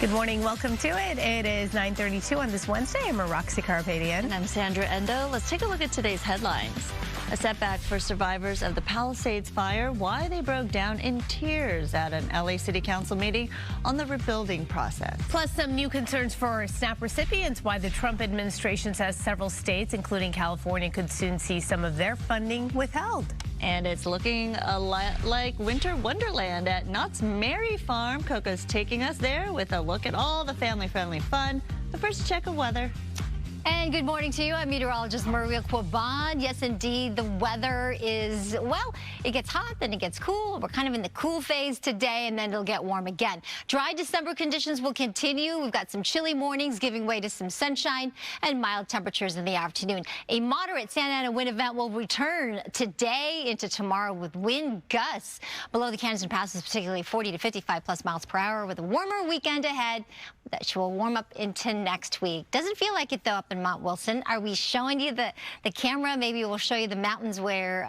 Good morning. Welcome to it. It is 9:32 on this Wednesday. I'm Roxy Carpadian. And I'm Sandra Endo. Let's take a look at today's headlines. A setback for survivors of the Palisades fire, why they broke down in tears at an LA City Council meeting on the rebuilding process. Plus, some new concerns for SNAP recipients, why the Trump administration says several states, including California, could soon see some of their funding withheld. And it's looking a lot like winter wonderland at Knott's Merry Farm. Coco's taking us there with a look at all the family-friendly fun. But first, a check of weather. And good morning to you. I'm meteorologist Maria Quaban. Yes, indeed, the weather is, well, it gets hot, then it gets cool. We're kind of in the cool phase today, and then it'll get warm again. Dry December conditions will continue. We've got some chilly mornings giving way to some sunshine and mild temperatures in the afternoon. A moderate Santa Ana wind event will return today into tomorrow with wind gusts below the Canyon Passes, particularly 40 to 55 plus miles per hour, with a warmer weekend ahead that will warm up into next week. Doesn't feel like it, though, up in Mount Wilson. Are we showing you the camera? Maybe we'll show you the mountains where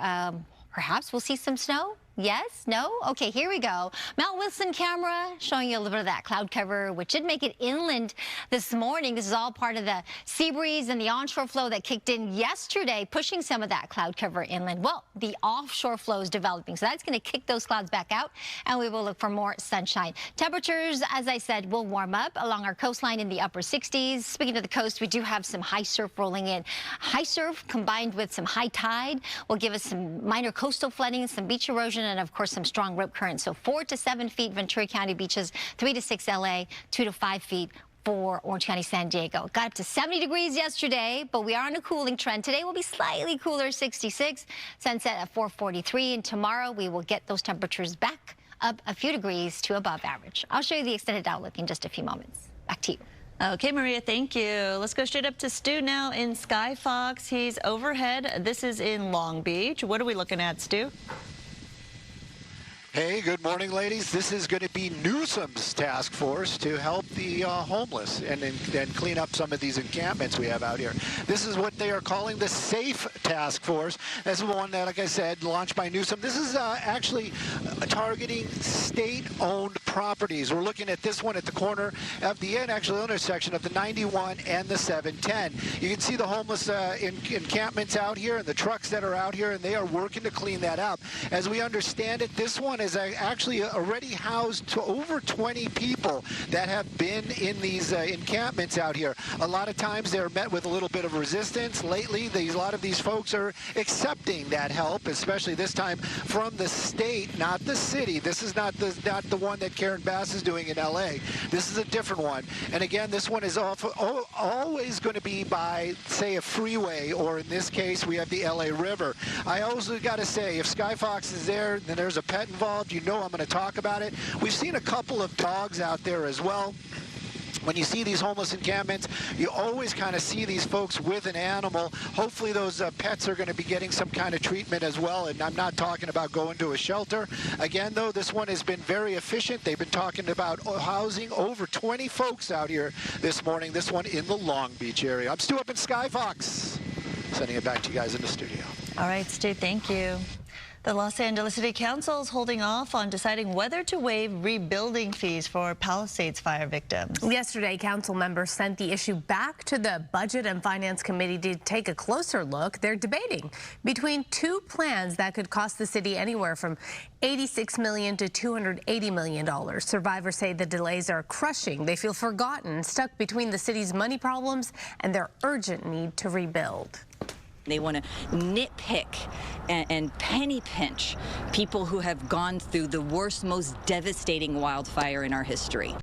perhaps we'll see some snow. Yes? No? Okay, here we go. Mount Wilson camera showing you a little bit of that cloud cover, which did make it inland this morning. This is all part of the sea breeze and the onshore flow that kicked in yesterday, pushing some of that cloud cover inland. Well, the offshore flow is developing, so that's going to kick those clouds back out, and we will look for more sunshine. Temperatures, as I said, will warm up along our coastline in the upper 60s. Speaking of the coast, we do have some high surf rolling in. High surf combined with some high tide will give us some minor coastal flooding, some beach erosion, and of course some strong rip currents. So 4 to 7 feet Ventura County beaches, 3 to 6 LA, 2 to 5 feet for Orange County, San Diego. Got up to 70 degrees yesterday, but we are on a cooling trend. Today will be slightly cooler, 66. Sunset at 4:43, and tomorrow we will get those temperatures back up a few degrees to above average. I'll show you the extended outlook in just a few moments. Back to you. Okay, Maria, thank you. Let's go straight up to Stu now in Sky Fox. He's overhead. This is in Long Beach. What are we looking at, Stu? Hey, good morning, ladies. This is going to be Newsom's task force to help the homeless and clean up some of these encampments we have out here. This is what they are calling the SAFE Task Force. This is one that, like I said, launched by Newsom. This is actually targeting state-owned properties. We're looking at this one at the corner of the intersection of the 91 and the 710. You can see the homeless encampments out here and the trucks that are out here, and they are working to clean that up. As we understand it, this one is actually already housed to over 20 people that have been in these encampments out here. A lot of times they're met with a little bit of resistance. Lately, a lot of these folks are accepting that help, especially this time from the state, not the city. This is not the one that Karen Bass is doing in LA. This is a different one. And again, this one is always going to be by, say, a freeway, or in this case, we have the LA River. I also got to say, if Sky Fox is there, then there's a pet involved. You know I'm going to talk about it. We've seen a couple of dogs out there as well. When you see these homeless encampments, you always kind of see these folks with an animal. Hopefully those pets are going to be getting some kind of treatment as well, and I'm not talking about going to a shelter. Again, though, this one has been very efficient. They've been talking about housing over 20 folks out here this morning, this one in the Long Beach area. I'm Stu up in Sky Fox, sending it back to you guys in the studio. All right, Stu, thank you. The Los Angeles City Council is holding off on deciding whether to waive rebuilding fees for Palisades fire victims. Yesterday, council members sent the issue back to the Budget and Finance Committee to take a closer look. They're debating between two plans that could cost the city anywhere from $86 million to $280 million. Survivors say the delays are crushing. They feel forgotten, stuck between the city's money problems and their urgent need to rebuild. They want to nitpick and penny pinch people who have gone through the worst, most devastating wildfire in our history.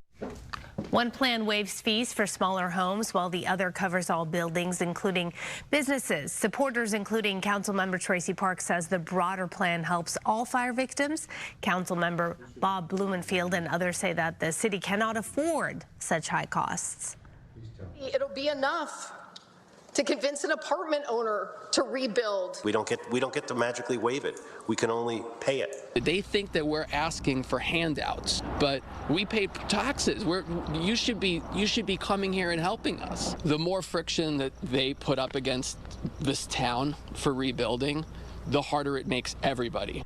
One plan waives fees for smaller homes, while the other covers all buildings, including businesses. Supporters, including Councilmember Tracy Park, says the broader plan helps all fire victims. Councilmember Bob Blumenfield and others say that the city cannot afford such high costs. It'll be enough to convince an apartment owner to rebuild. We don't get to magically waive it. We can only pay it. They think that we're asking for handouts, but we pay taxes. You should be coming here and helping us. The more friction that they put up against this town for rebuilding, the harder it makes everybody.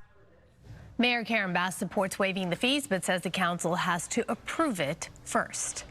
Mayor Karen Bass supports waiving the fees, but says the council has to approve it first.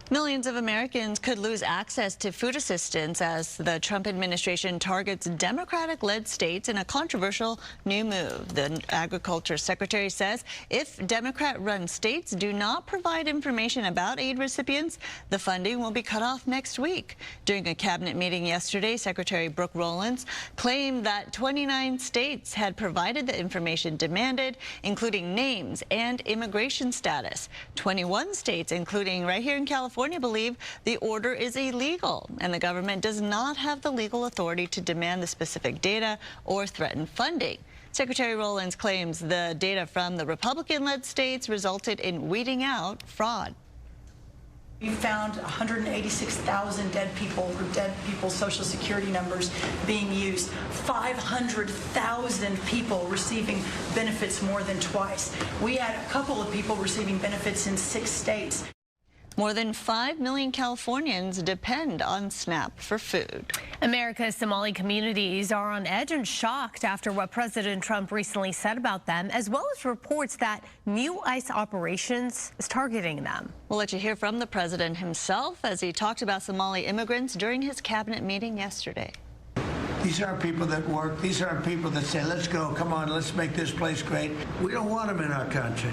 Millions of Americans could lose access to food assistance as the Trump administration targets Democratic-led states in a controversial new move. The Agriculture Secretary says if Democrat-run states do not provide information about aid recipients, the funding will be cut off next week. During a cabinet meeting yesterday, Secretary Brooke Rollins claimed that 29 states had provided the information demanded, including names and immigration status. 21 states, including right here in California, believe the order is illegal, and the government does not have the legal authority to demand the specific data or threaten funding. Secretary Rollins claims the data from the Republican-led states resulted in weeding out fraud. We found 186,000 dead people or dead people's Social Security numbers being used, 500,000 people receiving benefits more than twice. We had a couple of people receiving benefits in 6 states. More than 5 million Californians depend on SNAP for food. America's Somali communities are on edge and shocked after what President Trump recently said about them, as well as reports that new ICE operations is targeting them. We'll let you hear from the president himself as he talked about Somali immigrants during his cabinet meeting yesterday. These aren't people that work. These aren't people that say, let's go, come on, let's make this place great. We don't want them in our country.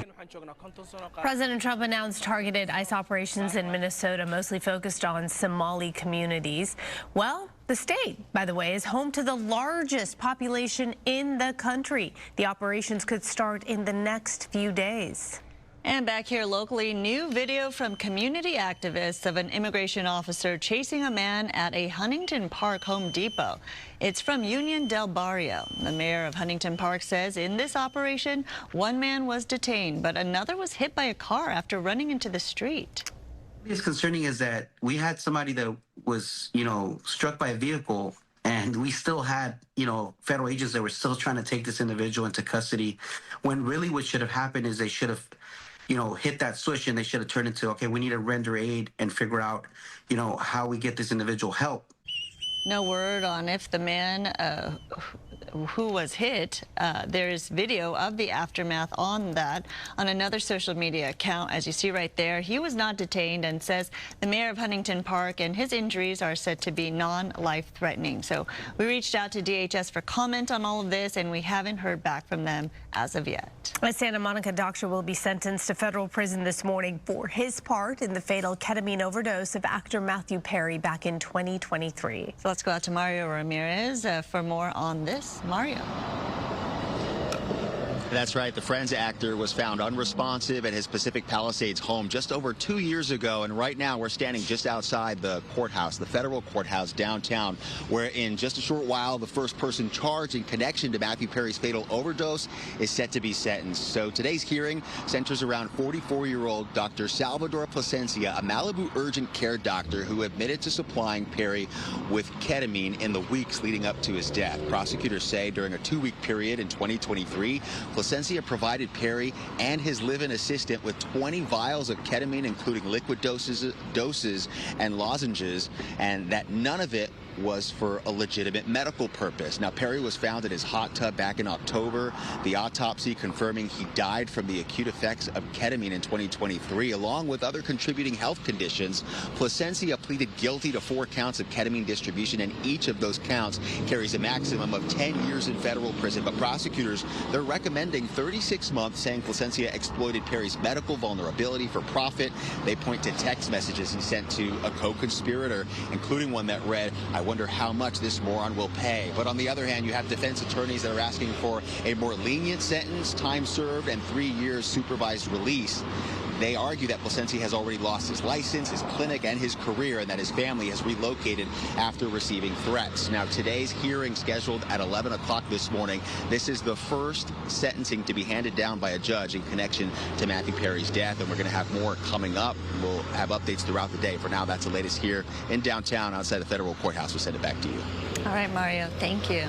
President Trump announced targeted ICE operations in Minnesota, mostly focused on Somali communities. Well, the state, by the way, is home to the largest population in the country. The operations could start in the next few days. And back here locally, new video from community activists of an immigration officer chasing a man at a Huntington Park Home Depot. It's from Union del Barrio. The mayor of Huntington Park says in this operation, one man was detained, but another was hit by a car after running into the street. What's concerning is that we had somebody that was, struck by a vehicle, and we still had, federal agents that were still trying to take this individual into custody, when really what should have happened is they should have hit that switch, and they should have turned into, okay, we need to render aid and figure out, how we get this individual help. No word on if the man who was hit, there's video of the aftermath on that on another social media account, as you see right there. He was not detained and says the mayor of Huntington Park and his injuries are said to be non-life-threatening. So we reached out to DHS for comment on all of this, and we haven't heard back from them as of yet. A Santa Monica doctor will be sentenced to federal prison this morning for his part in the fatal ketamine overdose of actor Matthew Perry back in 2023. So let's go out to Mario Ramirez for more on this. Mario. That's right. The Friends actor was found unresponsive at his Pacific Palisades home just over 2 years ago. And right now we're standing just outside the courthouse, the federal courthouse downtown, where in just a short while, the first person charged in connection to Matthew Perry's fatal overdose is set to be sentenced. So today's hearing centers around 44-year-old Dr. Salvador Plasencia, a Malibu urgent care doctor who admitted to supplying Perry with ketamine in the weeks leading up to his death. Prosecutors say during a 2-week period in 2023, Plasencia provided Perry and his live-in assistant with 20 vials of ketamine, including liquid doses and lozenges, and that none of it was for a legitimate medical purpose. Now, Perry was found in his hot tub back in October. The autopsy confirming he died from the acute effects of ketamine in 2023, along with other contributing health conditions. Plasencia pleaded guilty to 4 counts of ketamine distribution, and each of those counts carries a maximum of 10 years in federal prison. But prosecutors, they're recommending 36 months, saying Plasencia exploited Perry's medical vulnerability for profit. They point to text messages he sent to a co-conspirator, including one that read, "I wonder how much this moron will pay." But on the other hand, you have defense attorneys that are asking for a more lenient sentence, time served, and 3 years supervised release. They argue that Plasencia has already lost his license, his clinic, and his career, and that his family has relocated after receiving threats. Now, today's hearing scheduled at 11 o'clock this morning. This is the first sentencing to be handed down by a judge in connection to Matthew Perry's death, and we're going to have more coming up. We'll have updates throughout the day. For now, that's the latest here in downtown outside the federal courthouse. We'll send it back to you. All right, Mario, thank you.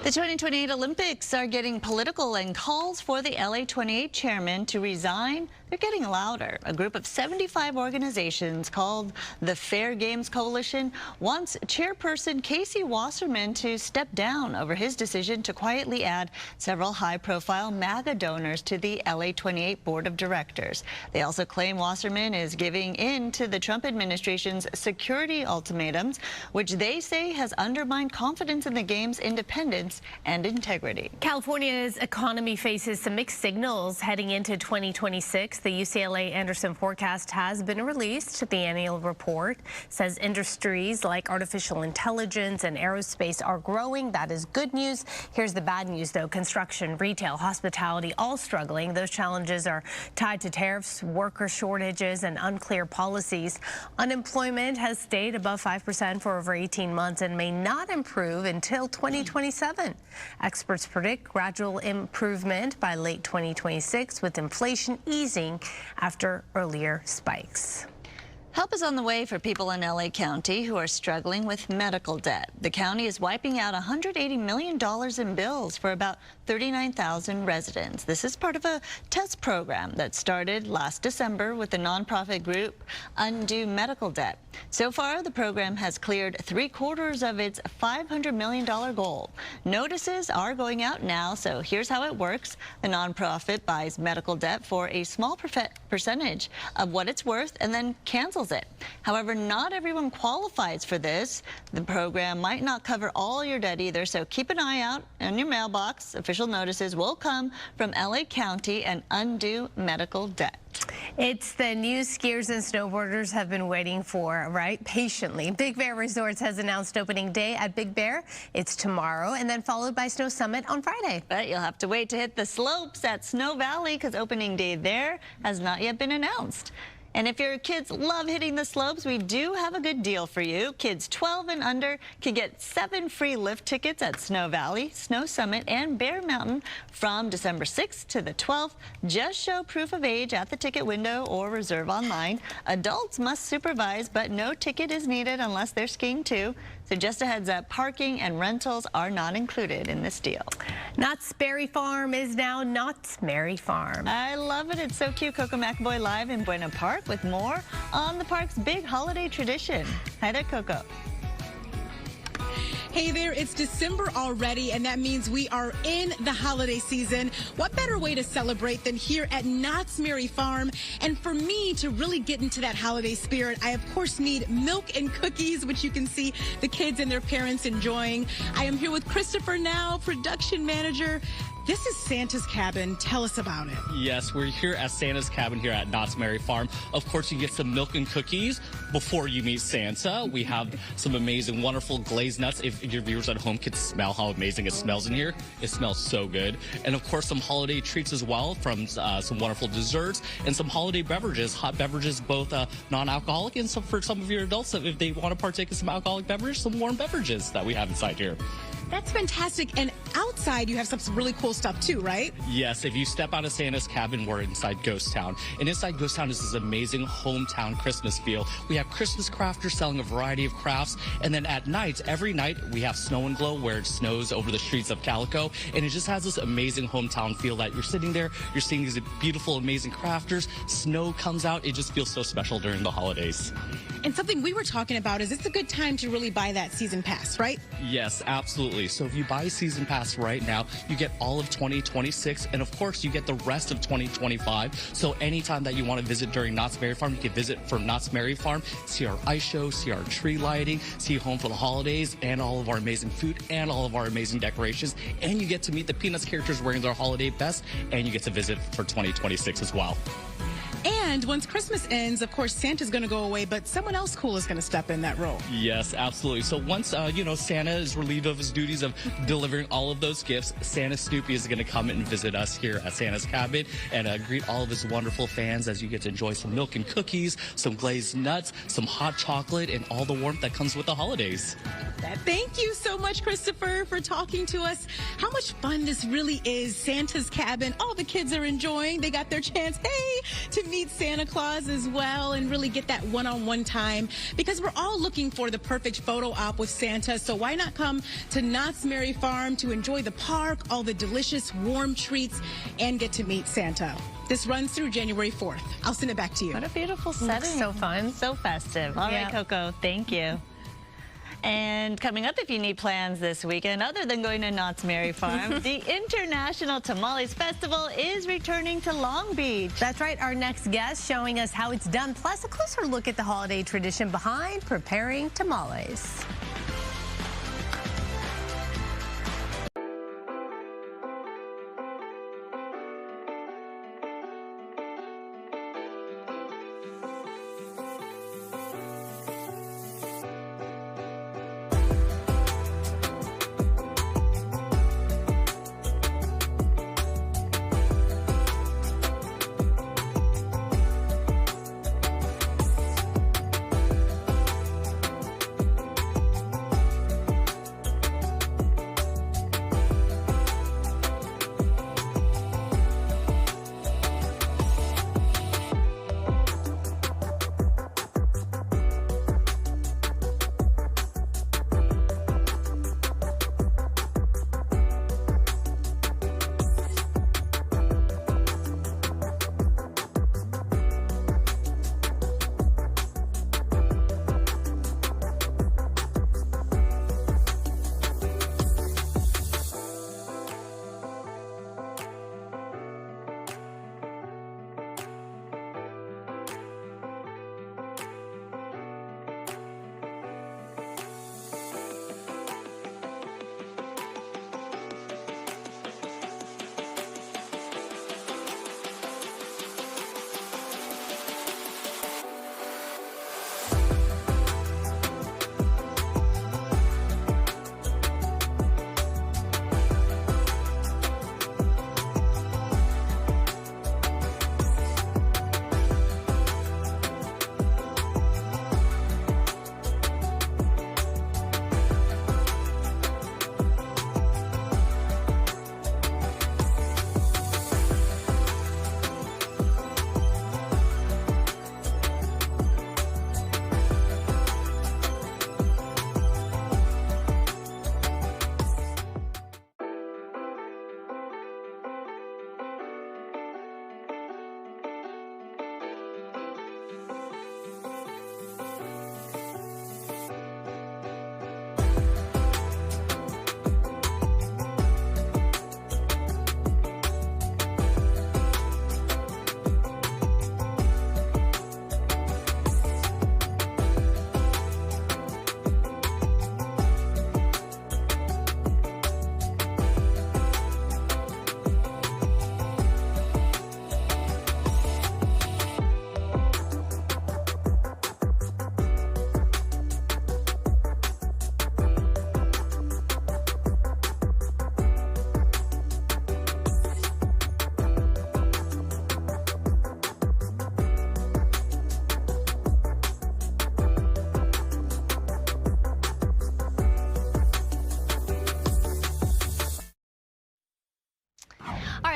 The 2028 Olympics are getting political, and calls for the LA 28 chairman to resign they're getting louder. A group of 75 organizations called the Fair Games Coalition wants chairperson Casey Wasserman to step down over his decision to quietly add several high-profile MAGA donors to the LA28 Board of Directors. They also claim Wasserman is giving in to the Trump administration's security ultimatums, which they say has undermined confidence in the game's independence and integrity. California's economy faces some mixed signals heading into 2026. The UCLA Anderson forecast has been released. The annual report says industries like artificial intelligence and aerospace are growing. That is good news. Here's the bad news, though. Construction, retail, hospitality, all struggling. Those challenges are tied to tariffs, worker shortages, and unclear policies. Unemployment has stayed above 5% for over 18 months and may not improve until 2027. Experts predict gradual improvement by late 2026, with inflation easing after earlier spikes. Help is on the way for people in LA County who are struggling with medical debt. The county is wiping out $180 million in bills for about 39,000 residents. This is part of a test program that started last December with the nonprofit group Undo Medical Debt. So far, the program has cleared 3/4 of its $500 million goal. Notices are going out now, so here's how it works. The nonprofit buys medical debt for a small percentage of what it's worth and then cancels it. However, not everyone qualifies for this. The program might not cover all your debt either, so keep an eye out on your mailbox. Official notices will come from LA County and Undo Medical Debt. It's the news skiers and snowboarders have been waiting for, right? Patiently. Big Bear Resorts has announced opening day at Big Bear. It's tomorrow, and then followed by Snow Summit on Friday. But you'll have to wait to hit the slopes at Snow Valley because opening day there has not yet been announced. And if your kids love hitting the slopes, we do have a good deal for you. Kids 12 and under can get 7 free lift tickets at Snow Valley, Snow Summit, and Bear Mountain from December 6th to the 12th. Just show proof of age at the ticket window or reserve online. Adults must supervise, but no ticket is needed unless they're skiing too. So just a heads up, parking and rentals are not included in this deal. Knott's Berry Farm is now Knott's Merry Farm. I love it. It's so cute. Coco McAvoy live in Buena Park with more on the park's big holiday tradition. Hi there, Coco. Hey there, it's December already, and that means we are in the holiday season. What better way to celebrate than here at Knott's Merry Farm? And for me to really get into that holiday spirit, I of course need milk and cookies, which you can see the kids and their parents enjoying. I am here with Christopher Now, production manager. This is Santa's Cabin. Tell us about it. Yes, we're here at Santa's Cabin here at Knott's Merry Farm. Of course, you get some milk and cookies before you meet Santa. We have some amazing, wonderful glazed nuts. If your viewers at home could smell how amazing it smells in here, it smells so good. And of course, some holiday treats as well from some wonderful desserts and some holiday beverages, hot beverages, both non-alcoholic and some for some of your adults, if they want to partake in some alcoholic beverage, some warm beverages that we have inside here. That's fantastic. And outside, you have some really cool stuff too, right? Yes, if you step out of Santa's Cabin, we're inside Ghost Town. And inside Ghost Town is this amazing hometown Christmas feel. We have Christmas crafters selling a variety of crafts. And then at night, every night, we have Snow and Glow where it snows over the streets of Calico. And it just has this amazing hometown feel that you're sitting there, you're seeing these beautiful, amazing crafters. Snow comes out. It just feels so special during the holidays. And something we were talking about is it's a good time to really buy that season pass, right? Yes, absolutely. So if you buy a season pass right now, you get all of 2026, and of course you get the rest of 2025. So anytime that you want to visit during Knott's Merry Farm, you can visit from Knott's Merry Farm, see our ice show, see our tree lighting, see home for the holidays, and all of our amazing food and all of our amazing decorations. And you get to meet the Peanuts characters wearing their holiday best, and you get to visit for 2026 as well. And once Christmas ends, of course, Santa's going to go away, but someone else cool is going to step in that role. Yes, absolutely. So once, Santa is relieved of his duties of delivering all of those gifts, Santa Snoopy is going to come and visit us here at Santa's Cabin and greet all of his wonderful fans as you get to enjoy some milk and cookies, some glazed nuts, some hot chocolate, and all the warmth that comes with the holidays. Thank you so much, Christopher, for talking to us. How much fun this really is. Santa's Cabin. All the kids are enjoying. They got their chance, to meet Santa Claus as well and really get that one-on-one time, because we're all looking for the perfect photo op with Santa. So why not come to Knott's Merry Farm to enjoy the park, all the delicious warm treats, and get to meet Santa. This runs through January 4th. I'll send it back to you. What a beautiful setting. So fun. So festive. All right, Coco, thank you. And coming up, if you need plans this weekend, other than going to Knott's Merry Farm, the International Tamales Festival is returning to Long Beach. That's right. Our next guest showing us how it's done, plus a closer look at the holiday tradition behind preparing tamales.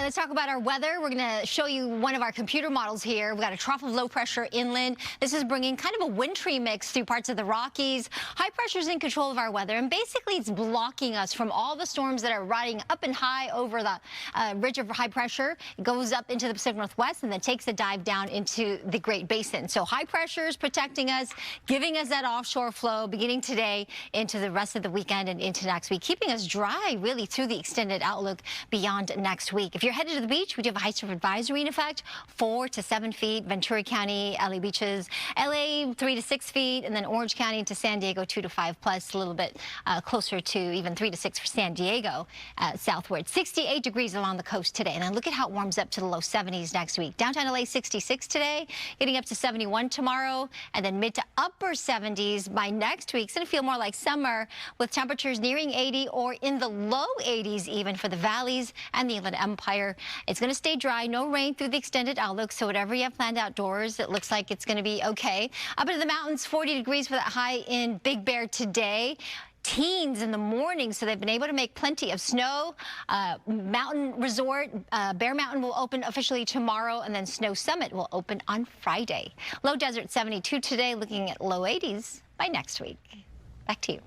Let's talk about our weather. We're going to show you one of our computer models here. We've got a trough of low pressure inland. This is bringing kind of a wintry mix through parts of the Rockies. High pressure is in control of our weather, and basically it's blocking us from all the storms that are riding up and high over the ridge of high pressure. It goes up into the Pacific Northwest and then takes a dive down into the Great Basin. So high pressure is protecting us, giving us that offshore flow beginning today into the rest of the weekend and into next week, keeping us dry really through the extended outlook beyond next week. If you're headed to the beach, we do have a high surf advisory in effect, 4 to 7 feet. Ventura County, LA beaches, LA 3 to 6 feet, and then Orange County to San Diego 2 to 5 plus, a little bit closer to even 3 to 6 for San Diego southward. 68 degrees along the coast today, and then look at how it warms up to the low 70s next week. Downtown LA 66 today, getting up to 71 tomorrow, and then mid to upper 70s by next week. It's going to feel more like summer with temperatures nearing 80 or in the low 80s even for the valleys and the Inland Empire. It's going to stay dry, no rain through the extended outlook, so whatever you have planned outdoors, it looks like it's going to be okay. Up into the mountains, 40 degrees for that high in Big Bear today. Teens in the morning, so they've been able to make plenty of snow. Mountain Resort, Bear Mountain will open officially tomorrow, and then Snow Summit will open on Friday. Low Desert 72 today, looking at low 80s by next week. Back to you.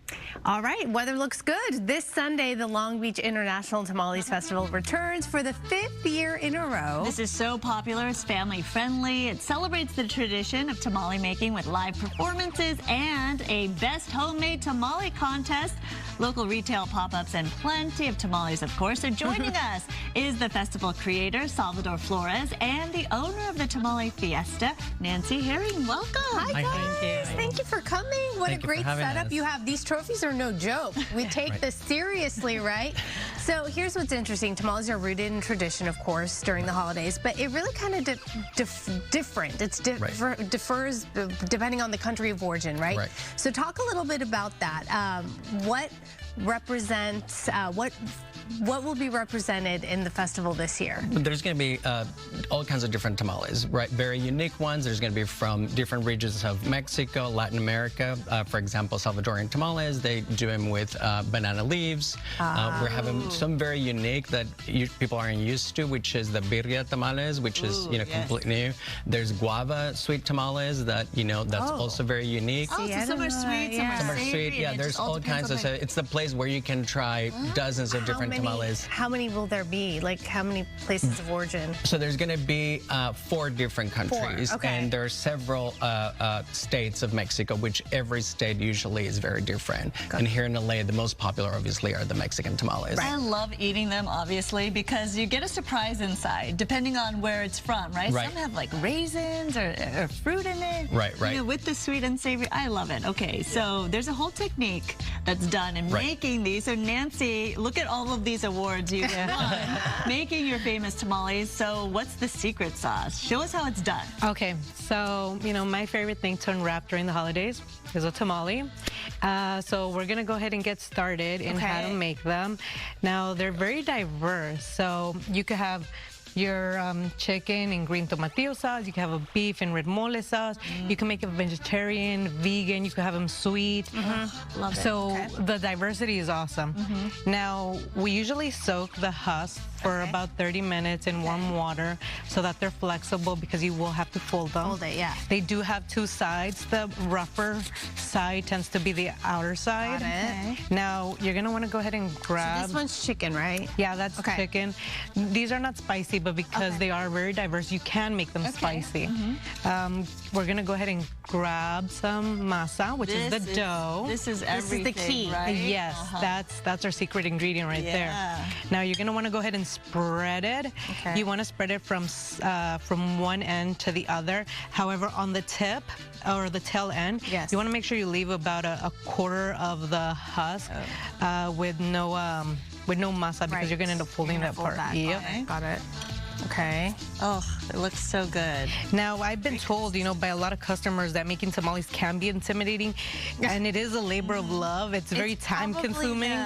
All right, weather looks good. This Sunday, the Long Beach International Tamales Festival returns for the 5th year in a row. This is so popular. It's family friendly. It celebrates the tradition of tamale making with live performances and a best homemade tamale contest. Local retail pop-ups and plenty of tamales, of course. So joining us is the festival creator, Salvador Flores, and the owner of the Tamale Fiesta, Nancy Herring. Welcome. Hi, guys. Thank you for coming. What a great setup you have. These trophies are no joke. We take this seriously, right? So here's what's interesting. Tamales are rooted in tradition, of course, during the holidays, but it really kind of different. It differs depending on the country of origin, right? So talk a little bit about that. What represents, what will be represented in the festival this year? There's going to be all kinds of different tamales, right? Very unique ones. There's going to be from different regions of Mexico, Latin America. For example, Salvadorian tamales, they do them with banana leaves. We're having some very unique that people aren't used to, which is the birria tamales, which is, completely new. There's guava sweet tamales that, that's also very unique. Oh, so some are sweet, some are sweet. Yeah, there's all kinds of, it's the place where you can try dozens of different tamales. How many will there be? Like, how many places of origin? So there's going to be 4 different countries, and there are several states of Mexico, which every state usually is very different. And here in LA, the most popular, obviously, are the Mexican tamales. I love eating them, obviously, because you get a surprise inside, depending on where it's from, right? Some have, like, raisins or fruit in it. Right. With the sweet and savory. I love it. Okay, so there's a whole technique that's done in making these. So, Nancy, look at all of these awards you've won making your famous tamales. So what's the secret sauce? Show us how it's done. Okay, so my favorite thing to unwrap during the holidays is a tamale. So we're gonna go ahead and get started in how to make them. Now they're very diverse, so you could have your chicken and green tomatillo sauce. You can have a beef and red mole sauce. You can make it vegetarian, vegan. You can have them sweet. Love it. So the diversity is awesome. Now, we usually soak the husk for about 30 minutes in warm water so that they're flexible, because you will have to fold them. Fold it, yeah. They do have 2 sides. The rougher side tends to be the outer side. Now, you're gonna wanna go ahead and grab... So this one's chicken, right? Yeah, that's chicken. These are not spicy, but because they are very diverse, you can make them spicy. We're gonna go ahead and grab some masa, which is the dough. This is everything, the key, right? Yes, that's our secret ingredient right there. Now you're gonna want to go ahead and spread it. You want to spread it from one end to the other. However, on the tip or the tail end, you want to make sure you leave about a quarter of the husk with no masa, because you're gonna end up folding that part. Got it. Okay. Oh, it looks so good. Now, I've been told, by a lot of customers that making tamales can be intimidating, and it is a labor of love. It's very time-consuming.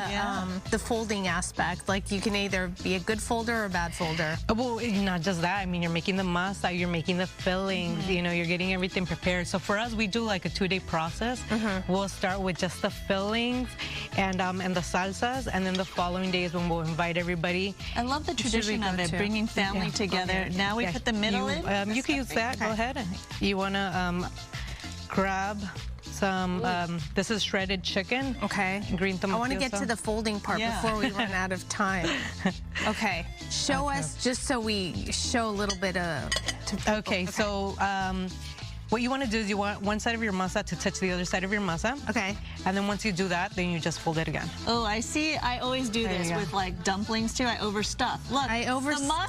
The folding aspect, like you can either be a good folder or a bad folder. Well, not just that. I mean, you're making the masa, you're making the fillings, you're getting everything prepared. So for us, we do like a 2-day process. We'll start with just the fillings and the salsas, and then the following day is when we'll invite everybody. I love the tradition of it, bringing family together. Now we put the middle in? You can use that. Go ahead. You want to grab some, this is shredded chicken. Green tomato. I want to get to the folding part before we run out of time. Show us, just so we show a little bit of... So what you want to do is you want one side of your masa to touch the other side of your masa. And then once you do that, then you just fold it again. Oh, I see. I always do this with like dumplings too. I overstuff. Look, I overstuff.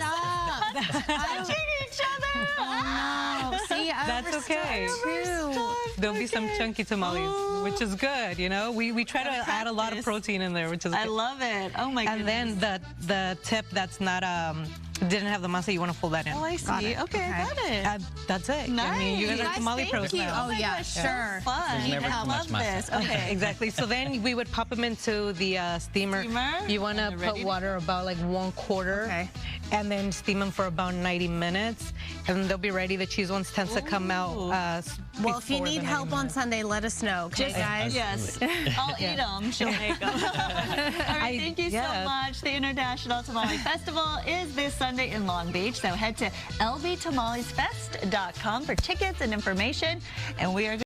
Touching each other. Oh, no. See, that's okay. There'll be some chunky tamales, which is good. We try to add a lot of protein in there, which is good. I love it. Oh my goodness. And then the tip that's not didn't have the masa, you want to fold that in. Oh, I see. Okay, got it. That's it. Nice. I mean, you guys are tamale pros now. Oh, yeah, sure. Fun. I love this. Okay, exactly. So then we would pop them into the steamer. You want to put water about like 1/4, and then steam them for about 90 minutes, and they'll be ready. The cheese ones tend to come out. Well, if you need help on Sunday, let us know, okay, guys? Yes. I'll eat them. She'll make them. All right, thank you so much. The International Tamale Festival is this Sunday in Long Beach, so head to lbtamalesfest.com for tickets and information, and we are